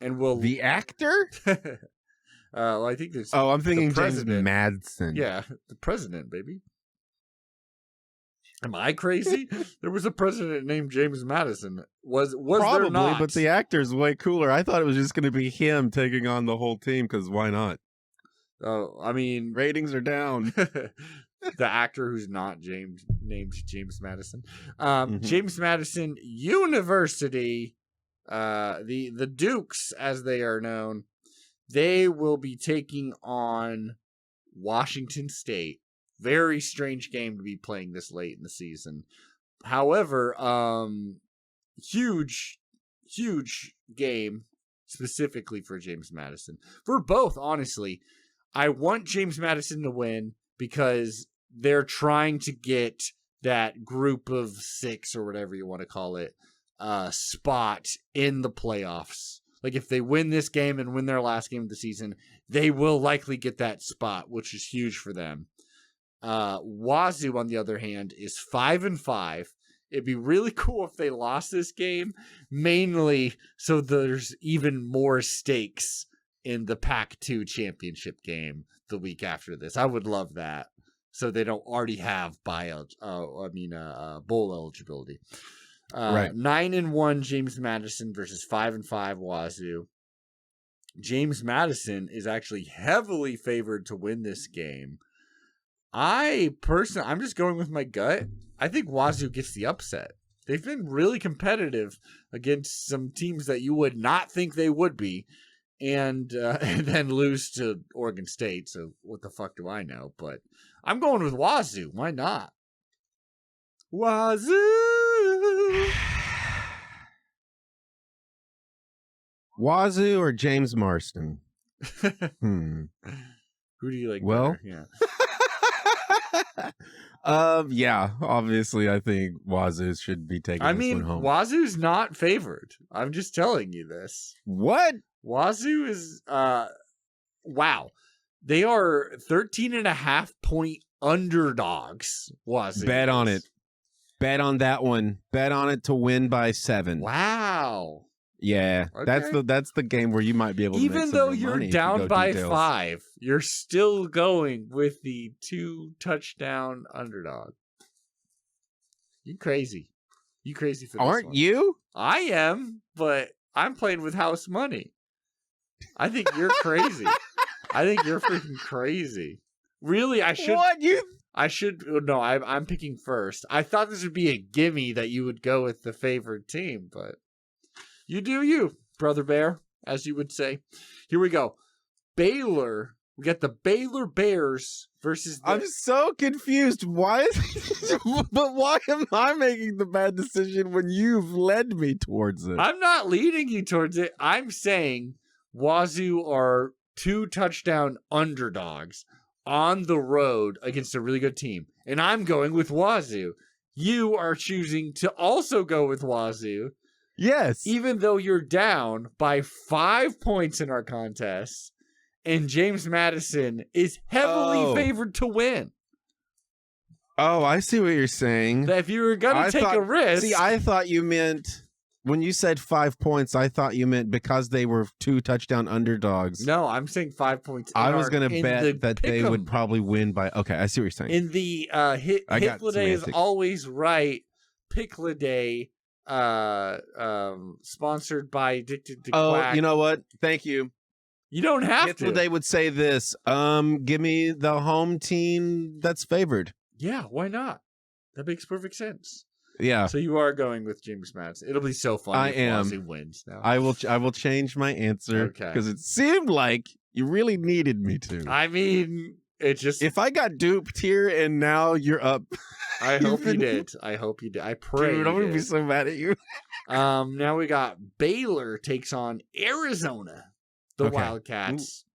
and will... The actor? Well, I think there's... Oh, I'm thinking James Madsen. Yeah, the president, baby. Am I crazy? There was a president named James Madison. Was Probably, there not? But the actor's way cooler. I thought it was just going to be him taking on the whole team, because why not? Oh, I mean... Ratings are down. The actor who's not named James Madison. James Madison University, the Dukes, as they are known, they will be taking on Washington State. Very strange game to be playing this late in the season. However, huge game specifically for James Madison. For both, honestly. I want James Madison to win because they're trying to get that group of 6 or whatever you want to call it spot in the playoffs. Like if they win this game and win their last game of the season, they will likely get that spot, which is huge for them. Wazoo, on the other hand, is 5-5. It'd be really cool if they lost this game, mainly so there's even more stakes in the Pac-2 championship game the week after this. I would love that. So they don't already have bowl eligibility. Right. 9-1 James Madison versus 5-5 Wazoo. James Madison is actually heavily favored to win this game. I'm just going with my gut. I think Wazoo gets the upset. They've been really competitive against some teams that you would not think they would be, and then lose to Oregon State. So what the fuck do I know? But I'm going with Wazoo. Why not? Wazoo! Wazoo or James Marston? Who do you like well, better? Yeah. Yeah, obviously I think Wazoo should be taking this one home. Wazoo's not favored. I'm just telling you this. What? Wazoo is wow. They are 13.5 point underdogs. Wazoo. Bet on it. Bet on that one. Bet on it to win by 7. Wow. Yeah, Okay. that's the game where you might be able to even make some though real you're money down by details. 5, you're still going with the 2 touchdown underdog. You crazy. You crazy for this Aren't one. you? I am, but I'm playing with house money. I think you're crazy. I think you're freaking crazy. Really, I should. What you? I should. No, I'm picking first. I thought this would be a gimme that you would go with the favored team, but you do you, Brother Bear, as you would say. Here we go. Baylor. We got the Baylor Bears versus the... I'm so confused. Why? But why am I making the bad decision when you've led me towards it? I'm not leading you towards it. I'm saying Wazoo are 2 touchdown underdogs on the road against a really good team. And I'm going with Wazoo. You are choosing to also go with Wazoo. Yes. Even though you're down by 5 points in our contest, and James Madison is heavily favored to win. Oh, I see what you're saying. That if you were going to take a risk... See, I thought you meant... When you said 5 points, I thought you meant because they were 2 touchdown underdogs. No, I'm saying 5 points. I was going to bet that they would probably win by... Okay, I see what you're saying. In the Hitladay is always right. Pickladay, sponsored by Addicted to Quack. Oh, you know what? Thank you. You don't have to. They would say this. Give me the home team that's favored. Yeah, why not? That makes perfect sense. Yeah. So you are going with James Madison. It'll be so funny I if am. Wazoo wins now. I will change my answer Okay. because it seemed like you really needed me to. I mean, it just... If I got duped here and now you're up. I hope you did. I hope you did. I pray Dude, you I'm going to be did. so mad at you. Now we got Baylor takes on Arizona, the Okay. Wildcats.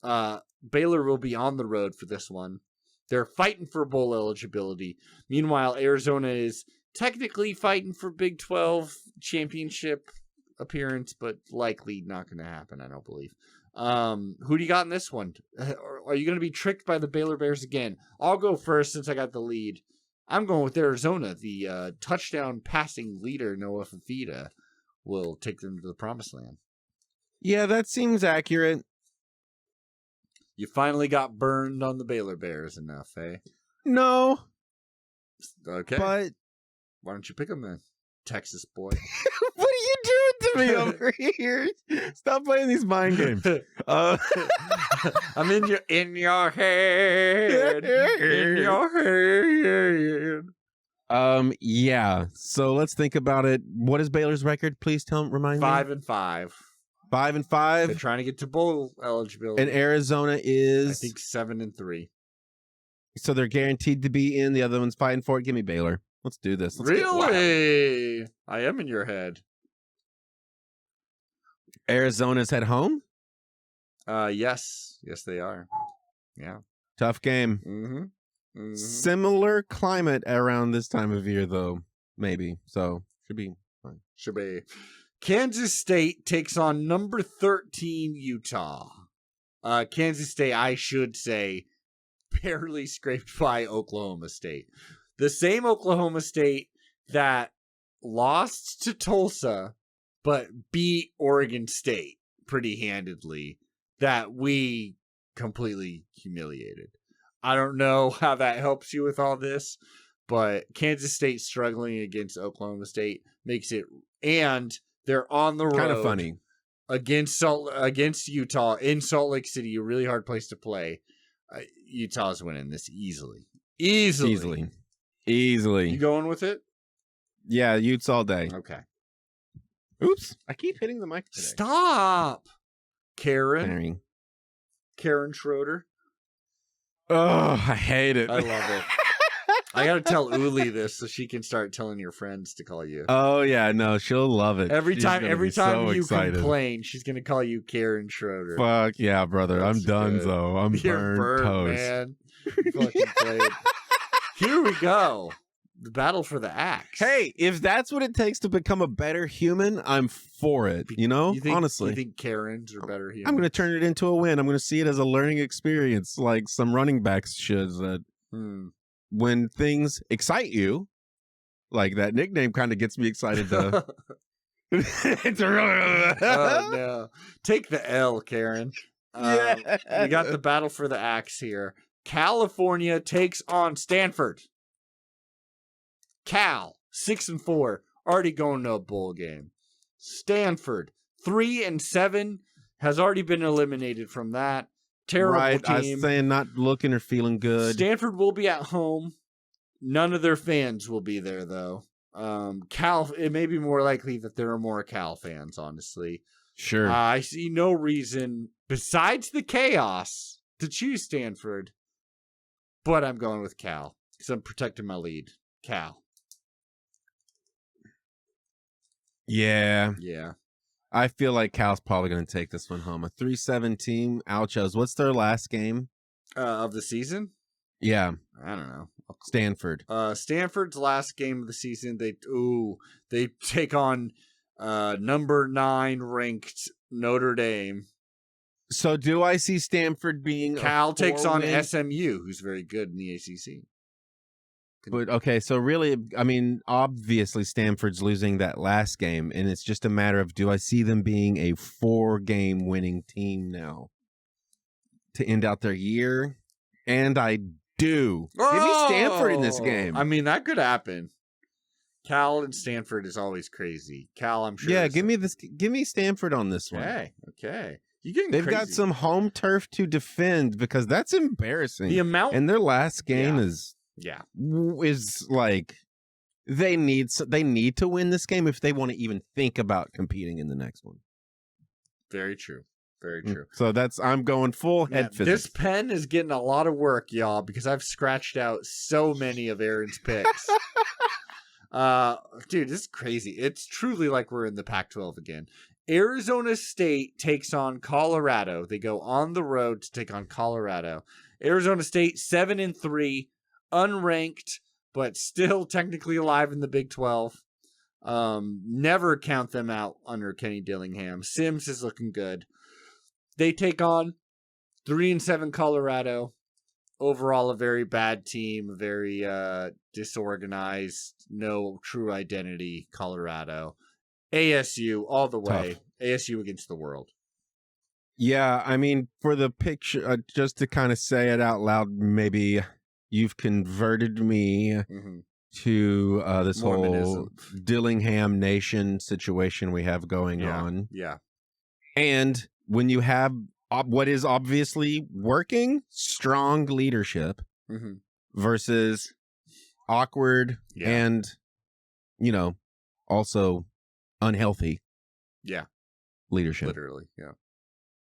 Baylor will be on the road for this one. They're fighting for bowl eligibility. Meanwhile, Arizona is technically fighting for Big 12 championship appearance, but likely not going to happen, I don't believe. Who do you got in this one? Are you going to be tricked by the Baylor Bears again? I'll go first since I got the lead. I'm going with Arizona. The touchdown passing leader, Noah Fafita, will take them to the promised land. Yeah, that seems accurate. You finally got burned on the Baylor Bears enough, eh? No, Okay. but Why don't you pick them then, Texas boy? what are you doing to me over here? Stop playing these mind games. I'm in your head. In your head. Yeah. So let's think about it. What is Baylor's record? Please remind me. 5-5. 5-5. They're trying to get to bowl eligibility. And Arizona is. I think 7-3. So they're guaranteed to be in. The other one's fighting for it. Give me Baylor. Let's do this. Let's get wild. Really? I am in your head. Arizona's at home. Yes, they are. Yeah. Tough game. Mm-hmm. Similar climate around this time of year, though. Maybe. So should be fine. Should be. Kansas State takes on number 13 Utah. Kansas State, I should say, barely scraped by Oklahoma State. The same Oklahoma State that lost to Tulsa, but beat Oregon State pretty handedly, that we completely humiliated. I don't know how that helps you with all this, but Kansas State struggling against Oklahoma State makes it, and they're on the road. Kind of funny. Against Utah in Salt Lake City, a really hard place to play. Utah's winning this easily. Easily. You going with it? Yeah, Utes all day. Okay. Oops. I keep hitting the mic today. Stop. Kaaron Schroeder. Oh, I hate it. I love it. I got to tell Uli this so she can start telling your friends to call you. Oh, yeah. No, she'll love it. Every She's time gonna be so you excited. complain, she's going to call you Kaaron Schroeder. Fuck yeah, brother. That's I'm done, good. though. I'm You're burned toast. man. You fucking played. Here we go. The battle for the axe. Hey, if that's what it takes to become a better human, I'm for it. You know, honestly. You think Karens are better humans? I'm going to turn it into a win. I'm going to see it as a learning experience, like some running backs should. That when things excite you, like that nickname kind of gets me excited to. Oh, no. Take the L, Kaaron. Yeah. We got the battle for the axe here. California takes on Stanford. Cal, 6-4, already going to a bowl game. Stanford, 3-7, has already been eliminated from that. Terrible right, team. I was saying not looking or feeling good. Stanford will be at home. None of their fans will be there, though. Cal, it may be more likely that there are more Cal fans, honestly. Sure. I see no reason, besides the chaos, to choose Stanford. But I'm going with Cal, because I'm protecting my lead. Cal. Yeah. Yeah. I feel like Cal's probably going to take this one home. A 3-7 team. Ouchos. What's their last game? Of the season? Yeah. I don't know. Stanford. Stanford's last game of the season, they take on number 9 ranked Notre Dame. So do I see Stanford being Cal takes on win? SMU, who's very good in the ACC. But okay, so really, I mean, obviously Stanford's losing that last game, and it's just a matter of do I see them being a 4-game winning team now to end out their year? And I do. Give me Stanford in this game. I mean, that could happen. Cal and Stanford is always crazy. Cal, I'm sure. Yeah, give me Stanford on this one. Okay. You getting They've crazy. got some home turf to defend because that's embarrassing. The amount and their last game is Yeah. is like they need to win this game if they want to even think about competing in the next one. Very true. Very true. So I'm going full head physics. This pen is getting a lot of work, y'all, because I've scratched out so many of Aaron's picks. Dude, this is crazy. It's truly like we're in the Pac-12 again. Arizona State takes on Colorado. They go on the road to take on Colorado. Arizona State 7-3, unranked, but still technically alive in the Big 12. Never count them out under Kenny Dillingham. Sims is looking good. They take on 3-7 Colorado. Overall, a very bad team, very disorganized, no true identity. Colorado, ASU all the way. Tough. ASU against the world. Yeah, I mean, for the picture, just to kind of say it out loud, maybe you've converted me to this Mormonism. whole Dillingham Nation situation we have going on. Yeah. And when you have what is obviously working, strong leadership versus awkward and, also unhealthy leadership.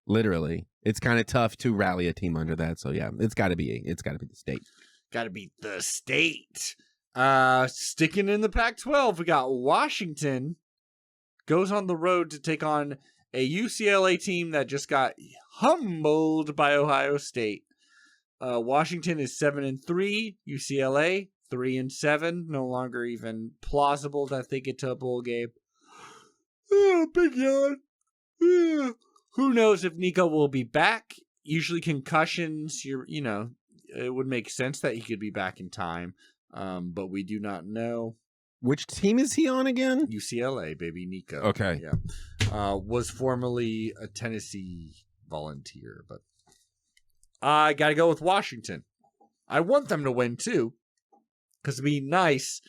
Literally. It's kind of tough to rally a team under that. So yeah, it's got to be the state. Got to be the state. Sticking in the Pac-12, we got Washington goes on the road to take on a UCLA team that just got humbled by Ohio State. Washington is 7-3. UCLA 3-7. No longer even plausible that they get to a bowl game. Oh, big yawn. Who knows if Nico will be back? Usually concussions, it would make sense that he could be back in time. But we do not know. Which team is he on again? UCLA, baby, Nico. Okay. Yeah. Was formerly a Tennessee Volunteer, but I got to go with Washington. I want them to win too, because it'd be nice.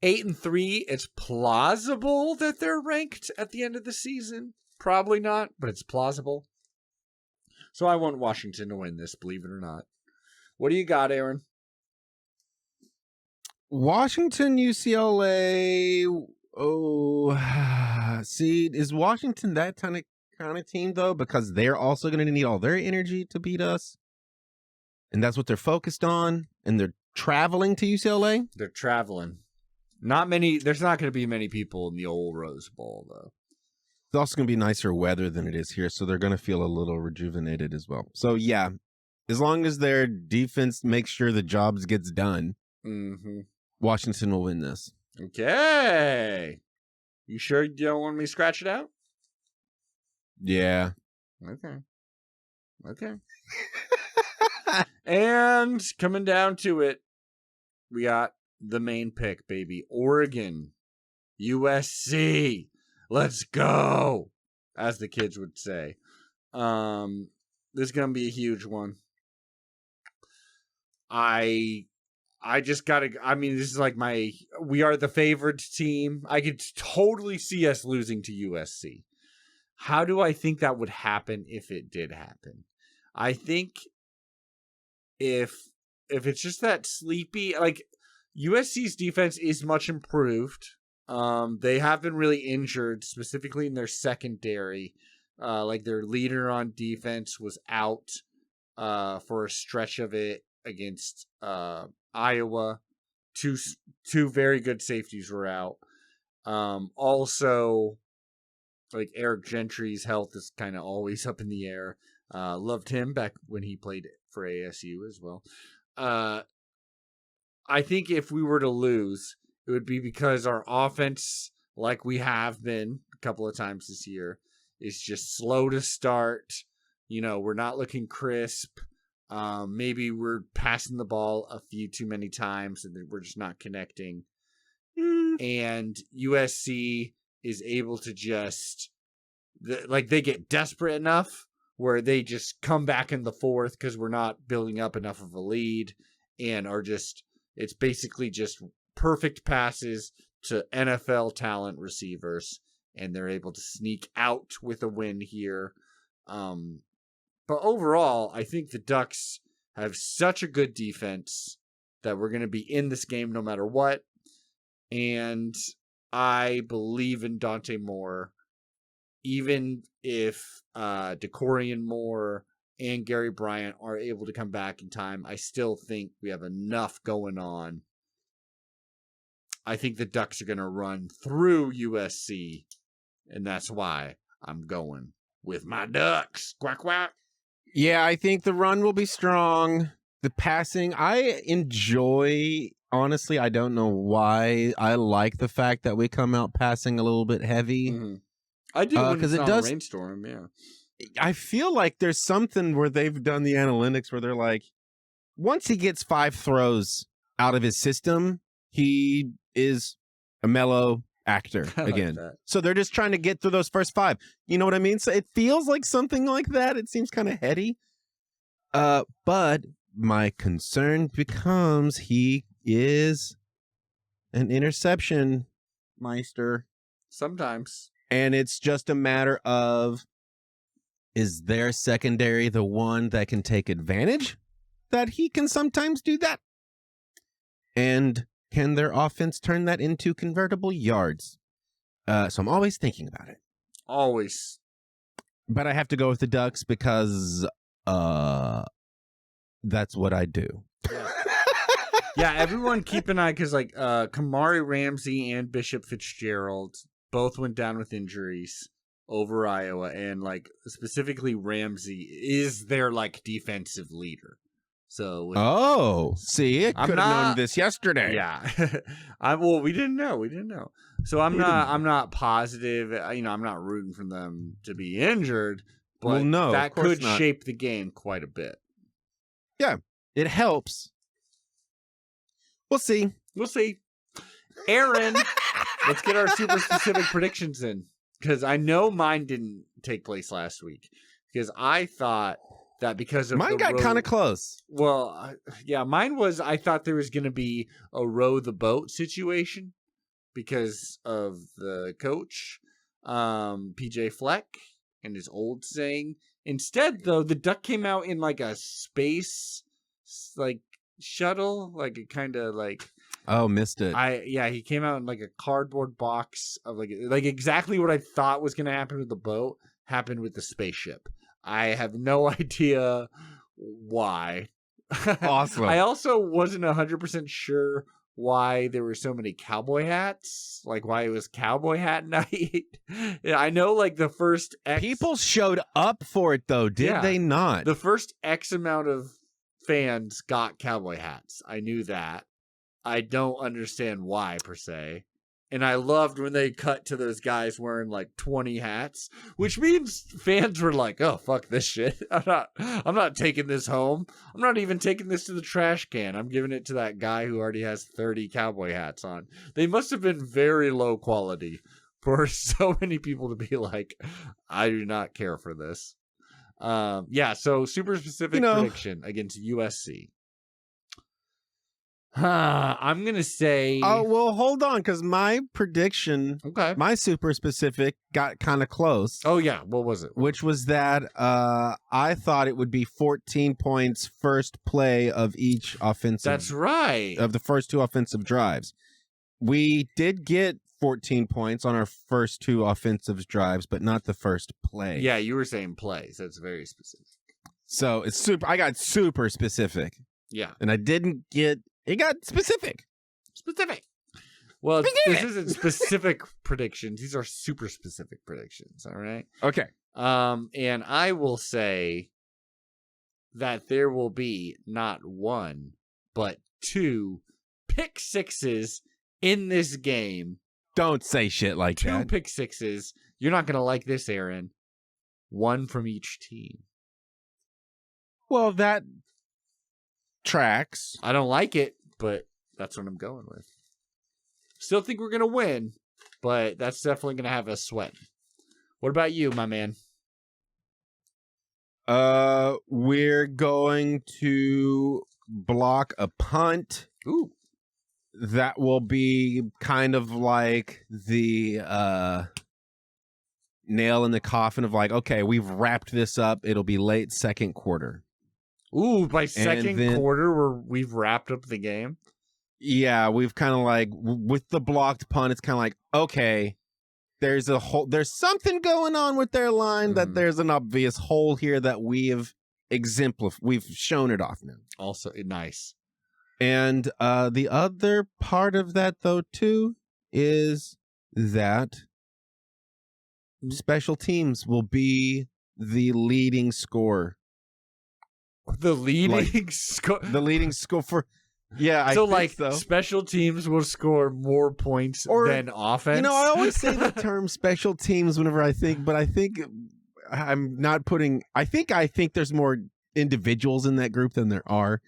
8-3. It's plausible that they're ranked at the end of the season. Probably not, but it's plausible. So I want Washington to win this, believe it or not. What do you got, Aaron? Washington, UCLA. Oh, see, is Washington that kind of team though? Because they're also going to need all their energy to beat us, and that's what they're focused on. And they're traveling to UCLA. They're traveling. Not many. There's not going to be many people in the old Rose Bowl though. It's also going to be nicer weather than it is here, so they're going to feel a little rejuvenated as well. So yeah, as long as their defense makes sure the job gets done. Washington will win this. Okay. You sure you don't want me to scratch it out? Yeah. Okay. And coming down to it, we got the main pick, baby. Oregon. USC. Let's go. As the kids would say. This is going to be a huge one. I just gotta, this is like we are the favored team. I could totally see us losing to USC. How do I think that would happen if it did happen? I think if it's just that sleepy, like USC's defense is much improved. They have been really injured, specifically in their secondary. Like their leader on defense was out for a stretch of it against Iowa. Two very good safeties were out. Also, like Eric Gentry's health is kind of always up in the air. Loved him back when he played for ASU as well. I think if we were to lose, it would be because our offense, like we have been a couple of times this year, is just slow to start. We're not looking crisp. Maybe we're passing the ball a few too many times and we're just not connecting. And USC is able to just, they get desperate enough where they just come back in the fourth because we're not building up enough of a lead and are just, it's basically just perfect passes to NFL talent receivers. And they're able to sneak out with a win here. But overall, I think the Ducks have such a good defense that we're going to be in this game no matter what. And I believe in Dante Moore, even if DeCorian Moore and Gary Bryant are able to come back in time. I still think we have enough going on. I think the Ducks are going to run through USC, and that's why I'm going with my Ducks. Quack, quack. Yeah, I think the run will be strong. The passing, I enjoy. Honestly, I don't know why. I like the fact that we come out passing a little bit heavy. Mm-hmm. I do when it's it not does, a rainstorm, yeah. I feel like there's something where they've done the analytics where they're like, once he gets 5 throws out of his system, he is a mellow actor again. Like so they're just trying to get through those first 5. You know what I mean? So it feels like something like that. It seems kind of heady. But my concern becomes he is an interception meister. Sometimes. And it's just a matter of, is their secondary the one that can take advantage that he can sometimes do that? And can their offense turn that into convertible yards? So I'm always thinking about it. Always. But I have to go with the Ducks because that's what I do. Yeah. Yeah, everyone keep an eye because like Kamari Ramsey and Bishop Fitzgerald both went down with injuries over Iowa, and like specifically Ramsey is their like defensive leader. So see, I could have known this yesterday. Yeah. We didn't know. So I'm not positive, I'm not rooting for them to be injured, but that could shape the game quite a bit. Yeah, it helps. We'll see. Aaron, let's get our super specific predictions in, because I know mine didn't take place last week, because I thought that because of mine got kind of close. Well, yeah, mine was, I thought there was going to be a row the boat situation because of the coach, PJ Fleck, and his old saying. Instead, though, the Duck came out in like a space like shuttle, like a kind of like, oh, missed it. He came out in like a cardboard box of like exactly what I thought was going to happen with the boat happened with the spaceship. I have no idea why. Awesome. I also wasn't 100% sure why there were so many cowboy hats, like why it was cowboy hat night. Yeah, I know like the first people showed up for it though, did they not? The first X amount of fans got cowboy hats. I knew that. I don't understand why per se. And I loved when they cut to those guys wearing like 20 hats, which means fans were like, "Oh, fuck this shit. I'm not taking this home. I'm not even taking this to the trash can. I'm giving it to that guy who already has 30 cowboy hats on." They must have been very low quality for so many people to be like, "I do not care for this." So super specific prediction against USC. I'm going to say... Oh, well, hold on, because my prediction, my super specific, got kind of close. Oh, yeah. What was it? Which was that I thought it would be 14 points first play of each offensive... That's right. Of the first 2 offensive drives. We did get 14 points on our first 2 offensive drives, but not the first play. Yeah, you were saying plays. That's very specific. So it's I got super specific. Yeah. And I didn't get... It got specific. Well, this isn't specific predictions. These are super specific predictions. All right. Okay. And I will say that there will be not 1, but 2 pick sixes in this game. Don't say shit like 2 that. 2 pick sixes. You're not going to like this, Aaron. 1 from each team. Well, that tracks. I don't like it, but that's what I'm going with. Still think we're going to win, but that's definitely going to have us sweat. What about you, my man? We're going to block a punt. Ooh. That will be kind of like the nail in the coffin of like, okay, we've wrapped this up. It'll be late second quarter. Ooh, by second then- quarter, we've wrapped up the game. Yeah, we've kind of like with the blocked punt. It's kind of like, okay, there's something going on with their line that there's an obvious hole here that we've shown it off now. Also nice. And the other part of that, though, too, is that special teams will be the leading score. The leading score. The leading score for, yeah. I So, think like, so. special teams will score more points than offense. You know, I always say the term special teams whenever I think, but I think I'm not putting. I think there's more individuals in that group than there are.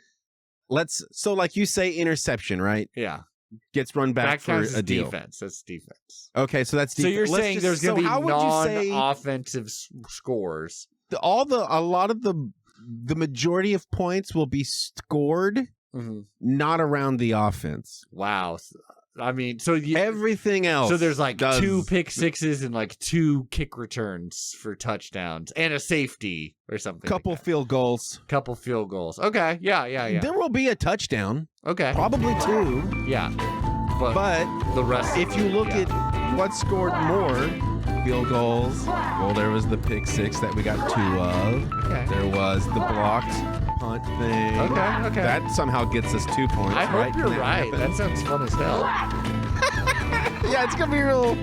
So like you say, interception, right? Yeah. Gets run back That for counts a as deal. defense. That's defense. Okay, so that's So you're Let's saying just- there's going to how be would you say non-offensive scores. a lot of the majority of points will be scored, not around the offense. Wow. I mean, so Everything else. So there's like does- 2 pick sixes and like 2 kick returns for touchdowns and a safety or something. couple like that. field goals. Couple field goals. Okay. Yeah. There will be a touchdown, Okay. probably 2. Yeah. But But the rest. if you look at what scored more field goals, well, there was the pick 6 that we got 2 of. Okay. There was the blocked punt thing. Okay. That somehow gets us 2 points. I hope right? you're Can right. happen? That sounds fun as hell. Yeah, it's gonna be real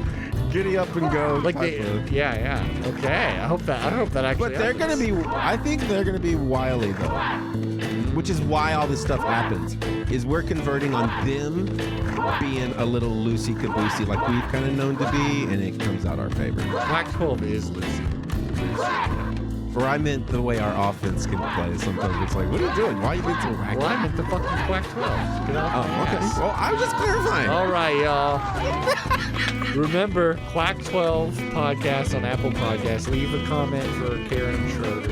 giddy up and go. Like type of- yeah. Okay. I hope that actually. But they're gonna happens. be. I think they're gonna be wily though, which is why all this stuff happens. Is we're converting on them being a little loosey caboosey, like we've kind of known to be, and it comes out our favor. Quack 12 is Lucy. Or I meant the way our offense can play. Sometimes it's like, what are you doing? Why are you being so wacky? Well, I meant the fucking Quack 12. Get off my Oh, okay. ass. Well, I was just clarifying. All right, y'all. Remember, Quack 12 podcast on Apple Podcasts. Leave a comment for Kaaron Schroeder.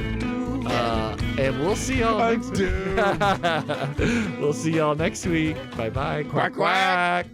And we'll see y'all I'm next week. We'll see y'all next week. Bye-bye. Quack, quack.